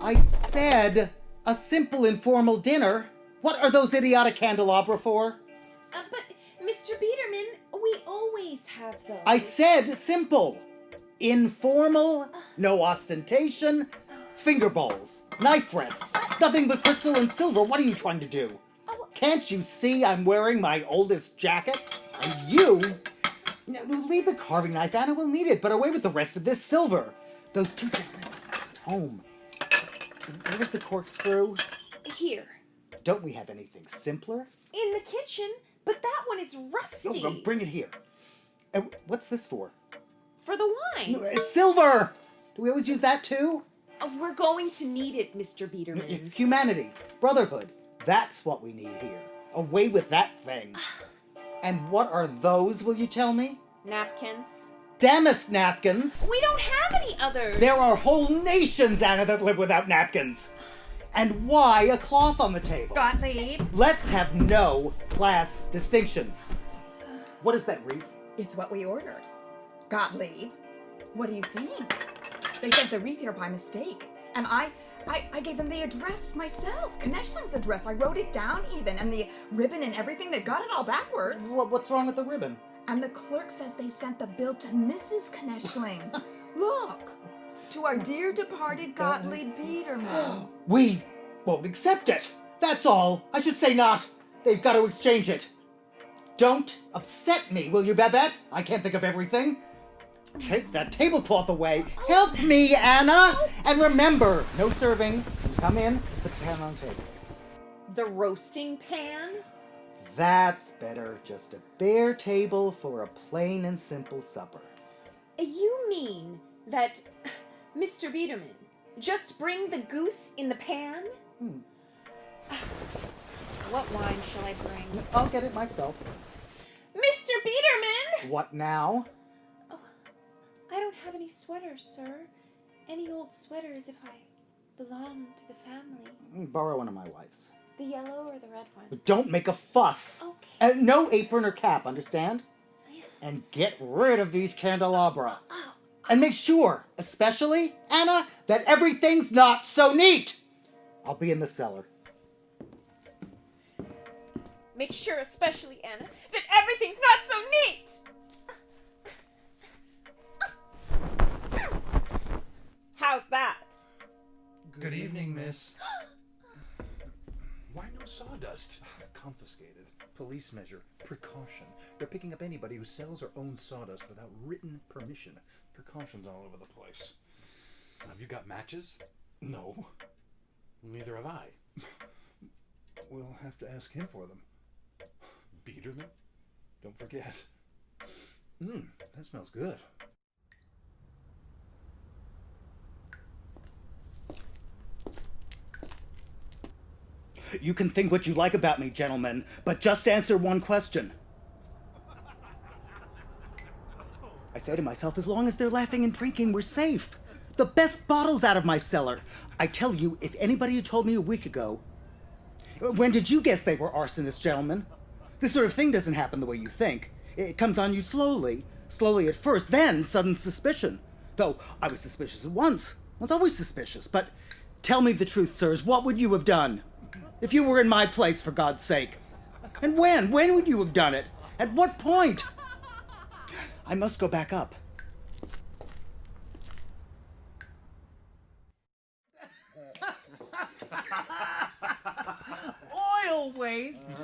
I said a simple informal dinner. What are those idiotic candelabra for? But, Mr. Biederman, we always have those. I said simple. Informal, no ostentation, finger bowls, knife rests, nothing but crystal and silver. What are you trying to do? Can't you see I'm wearing my oldest jacket? And you... Now, leave the carving knife, Anna will need it, but away with the rest of this silver. Those two gentlemen must have it home. Where's the corkscrew? Here. Don't we have anything simpler? In the kitchen, but that one is rusty. No, bring it here. And what's this for? For the wine. Silver! Do we always use that too? We're going to need it, Mr. Biederman. Humanity, brotherhood, that's what we need here. Away with that thing. And what are those, will you tell me? Napkins. Damask napkins! We don't have any others! There are whole nations, Anna, that live without napkins! And why a cloth on the table? Gottlieb. Let's have no class distinctions. What is that wreath? It's what we ordered. Gottlieb, what do you think? They sent the wreath here by mistake. And I gave them the address myself. Kneschling's address. I wrote it down even. And the ribbon and everything. They got it all backwards. What's wrong with the ribbon? And the clerk says they sent the bill to Mrs. Kneschling. Look. To our dear departed Gottlieb Biederman. We won't accept it. That's all. I should say not. They've got to exchange it. Don't upset me, will you, Babette? I can't think of everything. Take that tablecloth away. Help me, Anna! And remember, no serving. Come in, put the pan on the table. The roasting pan? That's better. Just a bare table for a plain and simple supper. You mean that, Mr. Biederman, just bring the goose in the pan? What wine shall I bring? I'll get it myself. Mr. Biederman! What now? I don't have any sweaters, sir. Any old sweaters if I belong to the family. Borrow one of my wife's. The yellow or the red one? Don't make a fuss. Okay. No apron or cap, understand? And get rid of these candelabra. And make sure, especially, Anna, that everything's not so neat. I'll be in the cellar. Make sure, especially, Anna, that everything's not so neat! How's that? Good evening, miss. Why no sawdust? Confiscated. Police measure. Precaution. They're picking up anybody who sells or owns sawdust without written permission. Precautions all over the place. Have you got matches? No. Neither have I. We'll have to ask him for them. Biederman? Don't forget. That smells good. You can think what you like about me, gentlemen, but just answer one question. I say to myself, as long as they're laughing and drinking, we're safe. The best bottles out of my cellar. I tell you, if anybody had told me a week ago... When did you guess they were arsonists, gentlemen? This sort of thing doesn't happen the way you think. It comes on you slowly. Slowly at first, then sudden suspicion. Though I was suspicious at once. I was always suspicious. But tell me the truth, sirs. What would you have done? If you were in my place, for God's sake. And when? When would you have done it? At what point? I must go back up. Oil waste!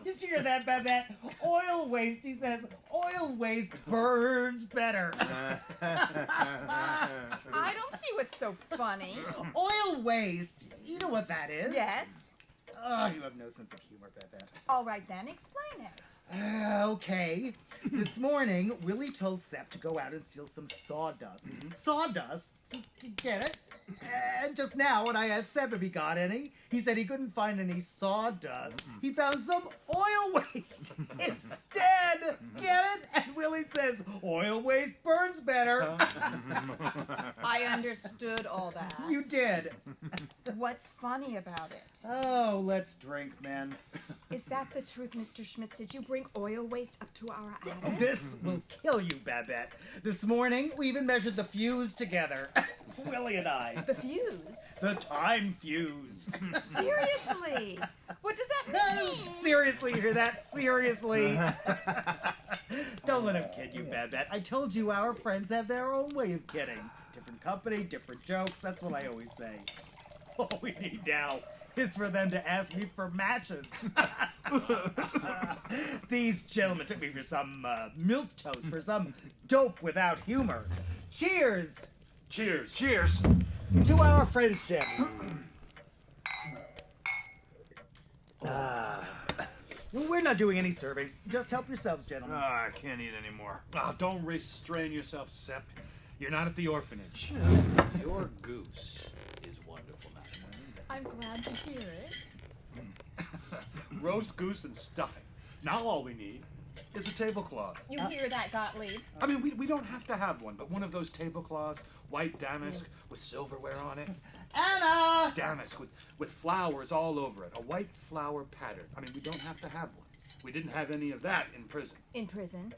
Did you hear that, Babette? Oil waste, he says. Oil waste burns better. I don't see what's so funny. Oil waste. You know what that is? Yes. Oh, you have no sense of humor, Babette. All right then, explain it. Okay. This morning, Willie told Sepp to go out and steal some sawdust. Sawdust? You get it? And just now, when I asked Seb if he got any, he said he couldn't find any sawdust. He found some oil waste instead. Get it? And Willie says oil waste burns better. I understood all that. You did. What's funny about it? Oh, let's drink, men. Is that the truth, Mr. Schmitz? Did you bring oil waste up to our attic? This will kill you, Babette. This morning, we even measured the fuse together. Willie and I. The fuse? The time fuse. Seriously? What does that mean? Seriously, you hear that? Seriously. Don't let him kid you, Babette. I told you our friends have their own way of kidding. Different company, different jokes. That's what I always say. All we need now is for them to ask me for matches. These gentlemen took me for some milquetoast, for some dope without humor. Cheers! Cheers. Cheers. To our friendship. We're not doing any serving. Just help yourselves, gentlemen. I can't eat anymore. Oh, don't restrain yourself, Sepp. You're not at the orphanage. Your goose is wonderful, madam. I'm glad to hear it. Roast goose and stuffing. Now all we need is a tablecloth. You hear that, Gottlieb? I mean, we don't have to have one, but one of those tablecloths, white damask with silverware on it. Anna! Damask with flowers all over it. A white flower pattern. I mean, we don't have to have one. We didn't have any of that in prison. In prison?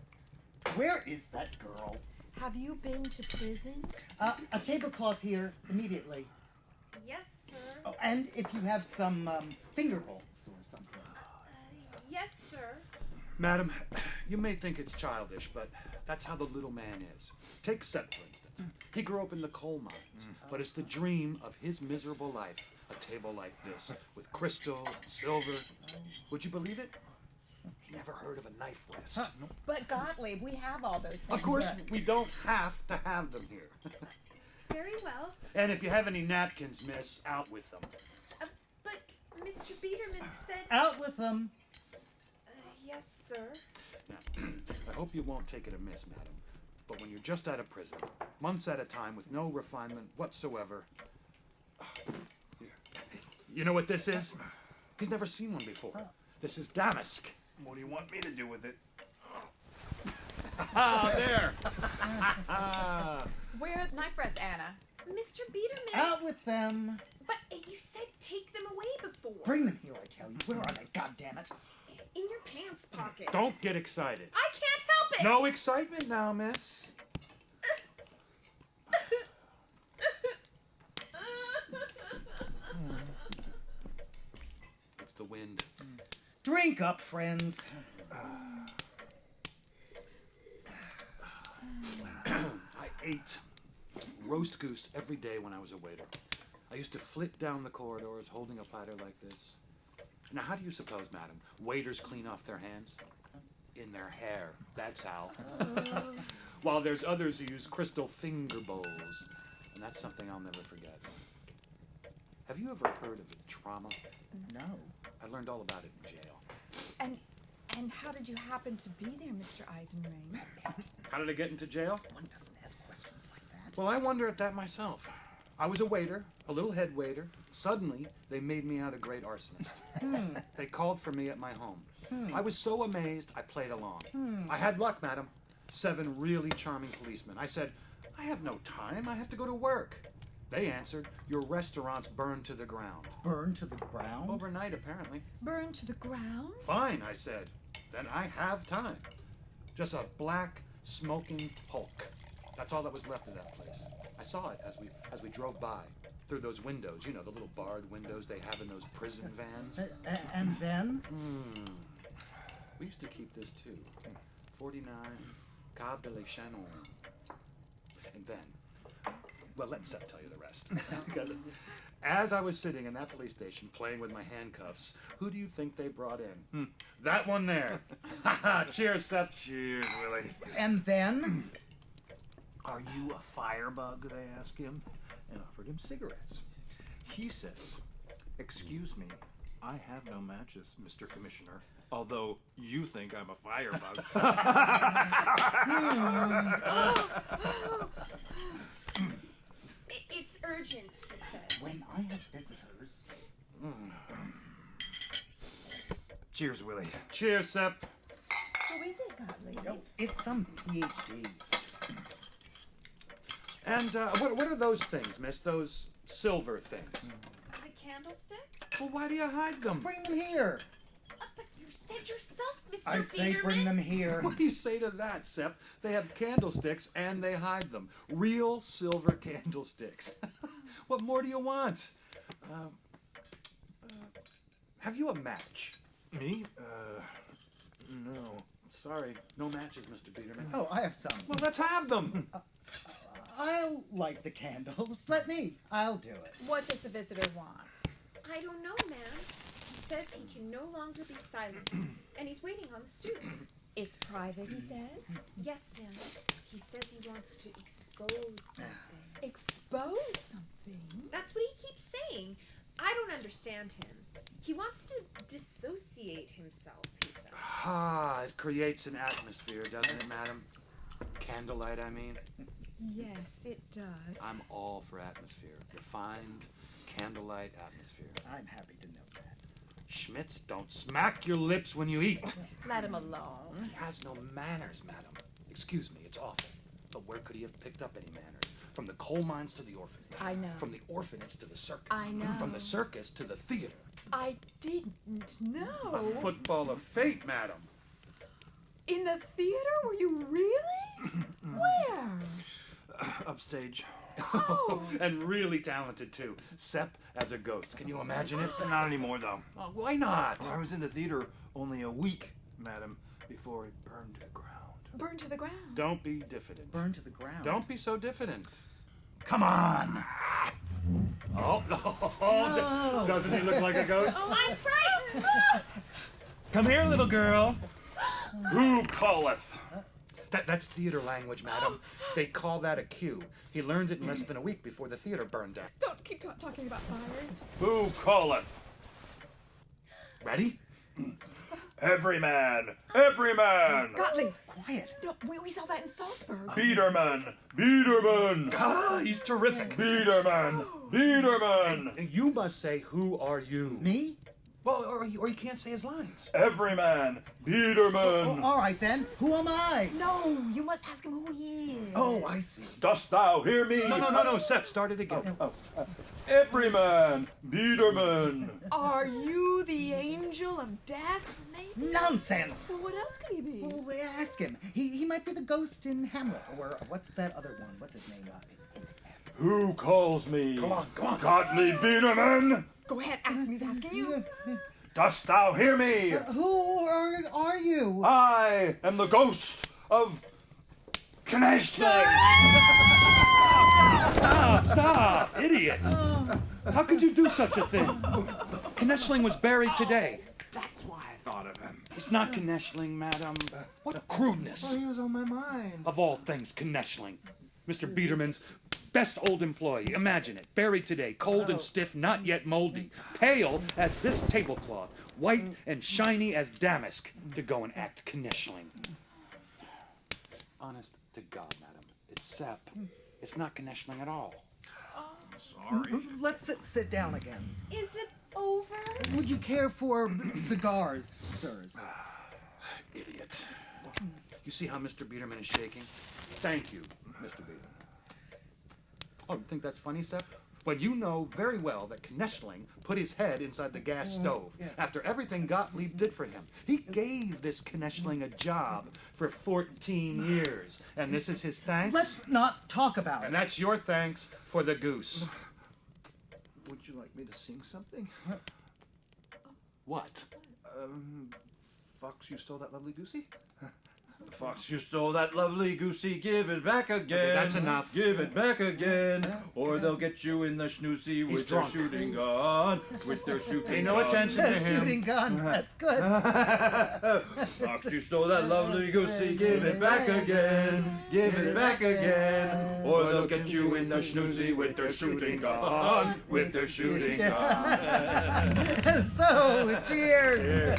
Where is that girl? Have you been to prison? A tablecloth here, immediately. Yes, sir. Oh, and if you have some finger bowls or something. Yes, sir. Madam, you may think it's childish, but that's how the little man is. Take Sepp, for instance. He grew up in the coal mines, but it's the dream of his miserable life, a table like this, with crystal and silver. Would you believe it? He never heard of a knife rest. But Gottlieb, we have all those things. Of course, we don't have to have them here. Very well. And if you have any napkins, miss, out with them. But Mr. Biederman said... Out with them. Yes, sir. Now, I hope you won't take it amiss, madam, but when you're just out of prison, months at a time with no refinement whatsoever... You know what this is? He's never seen one before. This is damask. What do you want me to do with it? Ah, there! Where knife rest, Anna? Mr. Biederman... Out with them. But you said take them away before. Bring them here, I tell you. Where are they? God damn it. In your pants pocket. Don't get excited. I can't help it. No excitement now, miss. It's the wind. Drink up, friends. I ate roast goose every day when I was a waiter. I used to flit down the corridors holding a platter like this. Now, how do you suppose, madam, waiters clean off their hands? In their hair. That's how. While there's others who use crystal finger bowls. And that's something I'll never forget. Have you ever heard of trauma? No. I learned all about it in jail. And how did you happen to be there, Mr. Eisenring? How did I get into jail? One doesn't ask questions like that. Well, I wonder at that myself. I was a waiter, a little head waiter. Suddenly, they made me out a great arsonist. They called for me at my home. I was so amazed, I played along. I had luck, madam. 7 really charming policemen. I said, I have no time. I have to go to work. They answered, your restaurant's burned to the ground. Burned to the ground? Overnight, apparently. Burned to the ground? Fine, I said. Then I have time. Just a black, smoking hulk. That's all that was left of that place. I saw it as we drove by. Through those windows, you know, the little barred windows they have in those prison vans. And then? We used to keep this too. 49 Cab de la Chanon. And then, well, let Seth tell you the rest. Because as I was sitting in that police station playing with my handcuffs, who do you think they brought in? That one there. Cheers, Seth. Cheers, Willie. And then? Are you a firebug? They asked him, and offered him cigarettes. He says, excuse me, I have no matches, Mr. Commissioner, although you think I'm a firebug. It's urgent. important, he says. When I have visitors... Cheers, Willie. Cheers, Sep. So is it, Gottlieb? Oh, it's some PhD. And what are those things, miss? Those silver things? The candlesticks? Well, why do you hide them? Bring them here. But you said yourself, Mr. I say Peterman. bring them here. What do you say to that, Sep? They have candlesticks and they hide them. Real silver candlesticks. What more do you want? Have you a match? Me? No. Sorry, no matches, Mr. Peterman. Oh, I have some. Well, let's have them. I'll light the candles. Let me. I'll do it. What does the visitor want? I don't know, ma'am. He says he can no longer be silent, and he's waiting on the stoop. It's private, he says. Yes, ma'am. He says he wants to expose something. Expose something? That's what he keeps saying. I don't understand him. He wants to dissociate himself, he says. Ah, it creates an atmosphere, doesn't it, madam? Candlelight, I mean. Yes, it does. I'm all for atmosphere. Refined candlelight atmosphere. I'm happy to know that. Schmitz, don't smack your lips when you eat. Let him alone. He has no manners, madam. Excuse me, it's awful. But where could he have picked up any manners? From the coal mines to the orphanage. I know. From the orphanage to the circus. I know. From the circus to the theater. I didn't know. A football of fate, madam. In the theater? Were you really? Where? Upstage. Oh. And really talented, too. Sep as a ghost. Can you imagine it? Not anymore, though. Oh, why not? Well, I was in the theater only a week, madam, before it burned to the ground. Burned to the ground. Don't be diffident. Burn to the ground. Don't be so diffident. Come on. Oh, doesn't he look like a ghost? Oh, I'm frightened! Come here, little girl. Who calleth? That's theater language, madam. They call that a cue. He learned it in less than a week before the theater burned down. Don't keep talking about fires. Who calleth? Ready? Every man! Every man! Gottlieb! Quiet. No, we saw that in Salzburg. Biederman! Biederman! Ah, he's terrific. Biederman! Biederman! And you must say, who are you? Me? Well, or you can't say his lines. Every man! Biederman! All right, then. Who am I? No, you must ask him who he is. Oh, I see. Dost thou hear me? No, Sep, start it again. Every man! Biederman! Are you the angel of death, maybe? Nonsense! So what else could he be? Well, ask him. He might be the ghost in Hamlet. Or what's that other one? What's his name? Who calls me? Come on. Gottlieb Biederman! Go ahead, ask him. He's asking you. Dost thou hear me? Who are you? I am the ghost of Knechtling! Stop, idiot! How could you do such a thing? Knechtling was buried today. That's why I thought of him. He's not Knechtling, madam. What crudeness. He was on my mind. Of all things, Knechtling. Mr. Biederman's best old employee. Imagine it. Buried today, cold and stiff, not yet moldy. Pale as this tablecloth. White and shiny as damask. To go and act Knechtling. Honest to God, madam. It's Sep. It's not Knechtling at all. Sorry. Let's sit down again. Is it over? Would you care for cigars, sirs? Idiot. You see how Mr. Biederman is shaking? Thank you, Mr. Biederman. Oh, you think that's funny, Sep? But you know very well that Knechtling put his head inside the gas stove after everything Gottlieb did for him. He gave this Knechtling a job for 14 years. And this is his thanks? Let's not talk about it. And that's your thanks for the goose. Would you like me to sing something? What? Fox, you stole that lovely goosey? Fox, you stole that lovely goosey, give it back again. Okay, that's enough. Give it back again, or they'll get you in the schnoozy with drunk. their shooting gun. With their shooting Pay gun. no attention to him. Shooting gun. That's good. Fox, you stole that lovely goosey, give it back again. Give it back again, or they'll get you in the schnoozy with their shooting gun. With their shooting gun. So, cheers.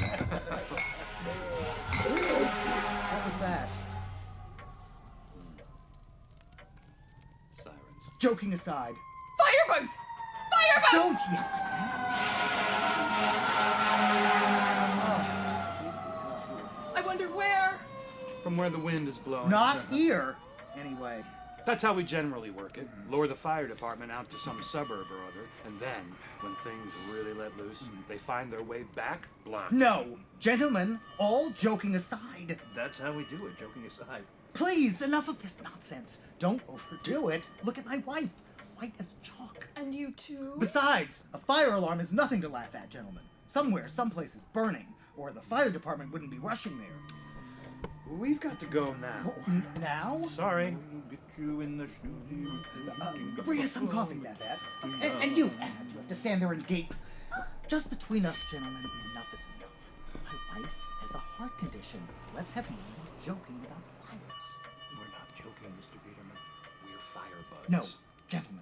What was that? Sirens. Joking aside. Firebugs! Firebugs! Don't yell at that. At least it's not here. I wonder where. From where the wind is blowing. Not here, anyway. That's how we generally work it. Lure the fire department out to some suburb or other, and then, when things really let loose, they find their way back blind. No, gentlemen, all joking aside. That's how we do it, joking aside. Please, enough of this nonsense. Don't overdo it. Look at my wife. White as chalk. And you too? Besides, a fire alarm is nothing to laugh at, gentlemen. Somewhere, someplace is burning, or the fire department wouldn't be rushing there. We've got to go now. Now? Sorry. Get you in the Bring us some coffee, Babette. And you, Anna, you have to stand there and gape. Just between us, gentlemen, enough is enough. My wife has a heart condition. Let's have no joking without fires. We're not joking, Mr. Biederman. We're firebugs. No, gentlemen,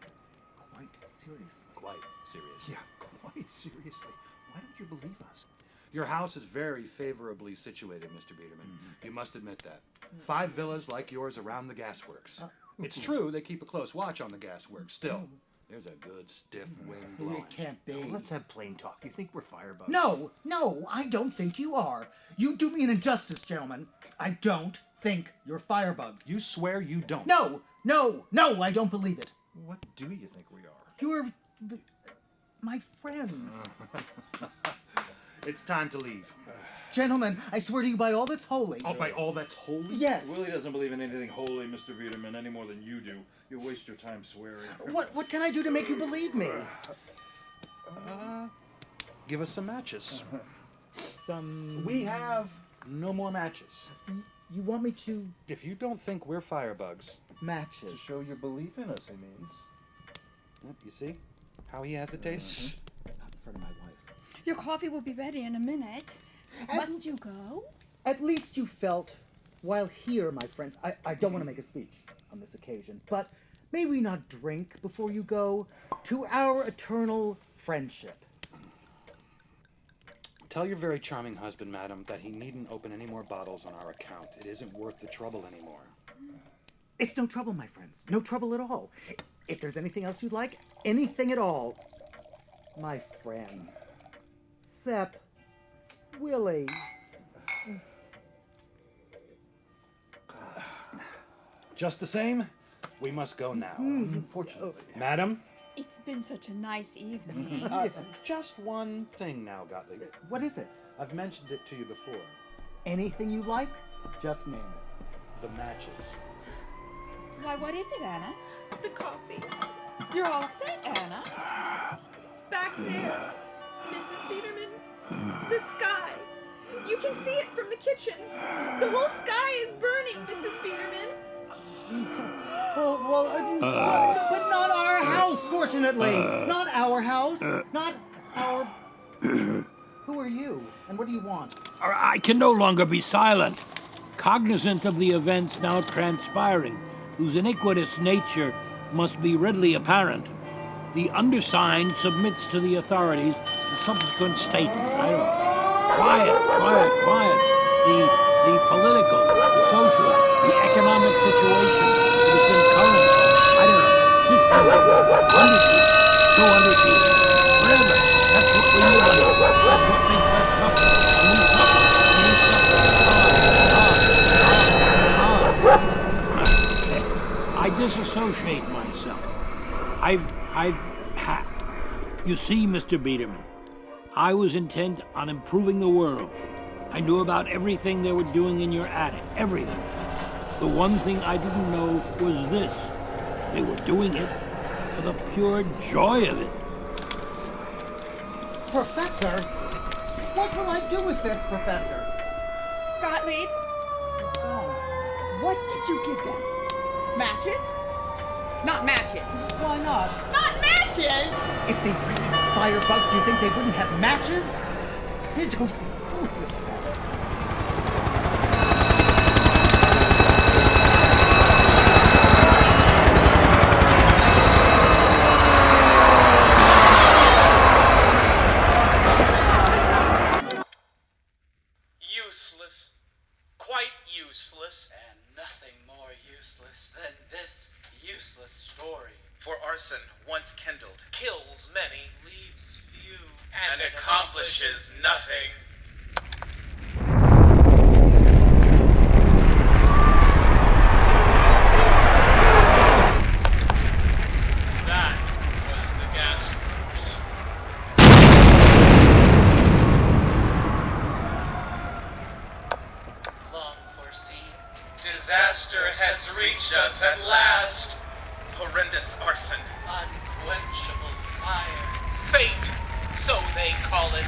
quite seriously. Quite seriously. Yeah, quite seriously. Why don't you believe us? Your house is very favorably situated, Mr. Biederman. You must admit that. 5 villas like yours around the gasworks. It's true they keep a close watch on the gasworks. Still, there's a good stiff wind blowing. It can't be. Let's have plain talk. You think we're firebugs? No, I don't think you are. You do me an injustice, gentlemen. I don't think you're firebugs. You swear you don't? No, I don't believe it. What do you think we are? You're my friends. It's time to leave. Gentlemen, I swear to you by all that's holy. Oh, by all that's holy? Yes. Willie doesn't believe in anything holy, Mr. Biederman, any more than you do. You waste your time swearing. What can I do to make you believe me? Give us some matches. Some... We have no more matches. You want me to... If you don't think we're firebugs... Matches. To show your belief in us, he means. You see how he hesitates? Not in front of my wife. Your coffee will be ready in a minute. Must you go? At least you felt, while here, my friends, I don't want to make a speech on this occasion, but may we not drink before you go to our eternal friendship? Tell your very charming husband, madam, that he needn't open any more bottles on our account. It isn't worth the trouble anymore. It's no trouble, my friends. No trouble at all. If there's anything else you'd like, anything at all, my friends. Sepp, Willie. Just the same, we must go now. Unfortunately. Madam? It's been such a nice evening. Just one thing now, Gottlieb. What is it? I've mentioned it to you before. Anything you like, just name it. The matches. Why, what is it, Anna? The coffee. You're all upset, Anna. Back there. Mrs. Biederman. The sky. You can see it from the kitchen. The whole sky is burning, Mrs. Biederman. But not our house, fortunately. Not our house. Not our... Who are you? And what do you want? I can no longer be silent. Cognizant of the events now transpiring, whose iniquitous nature must be readily apparent, the undersigned submits to the authorities the subsequent statement. Quiet. The political, the social, the economic situation that has been current for, 50 years, 100 years, 200 years, forever. That's what we live under. That's what makes us suffer. And we suffer. And we suffer. I disassociate myself. You see, Mr. Biederman, I was intent on improving the world. I knew about everything they were doing in your attic. Everything. The one thing I didn't know was this. They were doing it for the pure joy of it. Professor? What will I do with this, Professor? Gottlieb? What did you give them? Matches? Not matches. Why not? Not matches! If they really were firebugs, do you think they wouldn't have matches? Don't be fooled with that. Useless. Quite useless. And nothing more useless than this useless story. For arson, once kindled, kills many, leaves few, and accomplishes nothing. That was the gas long foreseen. Disaster has reached us at last. Horrendous arson. Unquenchable fire. Fate, so they call it.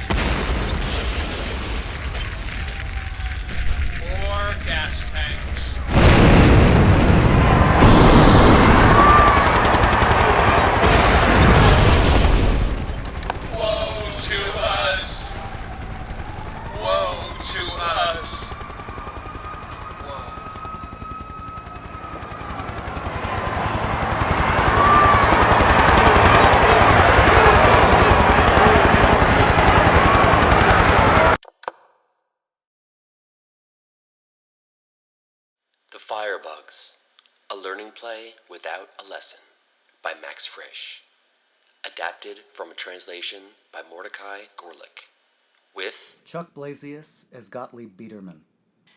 More gas tanks. Woe to us. Woe to us. The Firebugs, a learning play without a lesson, by Max Frisch. Adapted from a translation by Mordecai Gorelick. With Chuck Blasius as Gottlieb Biederman.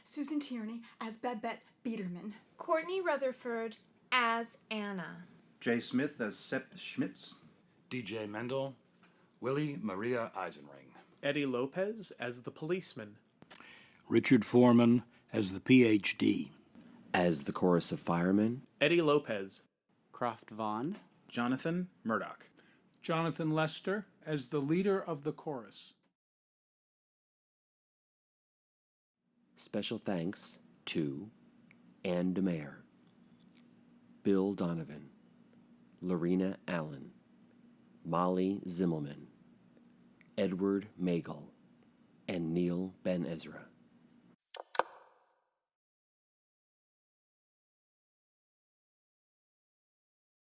Susan Tierney as Babette Biederman. Courtney Rutherford as Anna. Jay Smith as Sepp Schmitz. DJ Mendel, Willie Maria Eisenring. Eddie Lopez as the policeman. Richard Foreman as the PhD. as the chorus of firemen, Eddie Lopez. Croft Vaughn. Jonathan Murdoch. Jonathan Lester as the leader of the chorus. Special thanks to Ann DeMare, Bill Donovan, Lorena Allen, Molly Zimmelman, Edward Magel, and Neil Ben Ezra.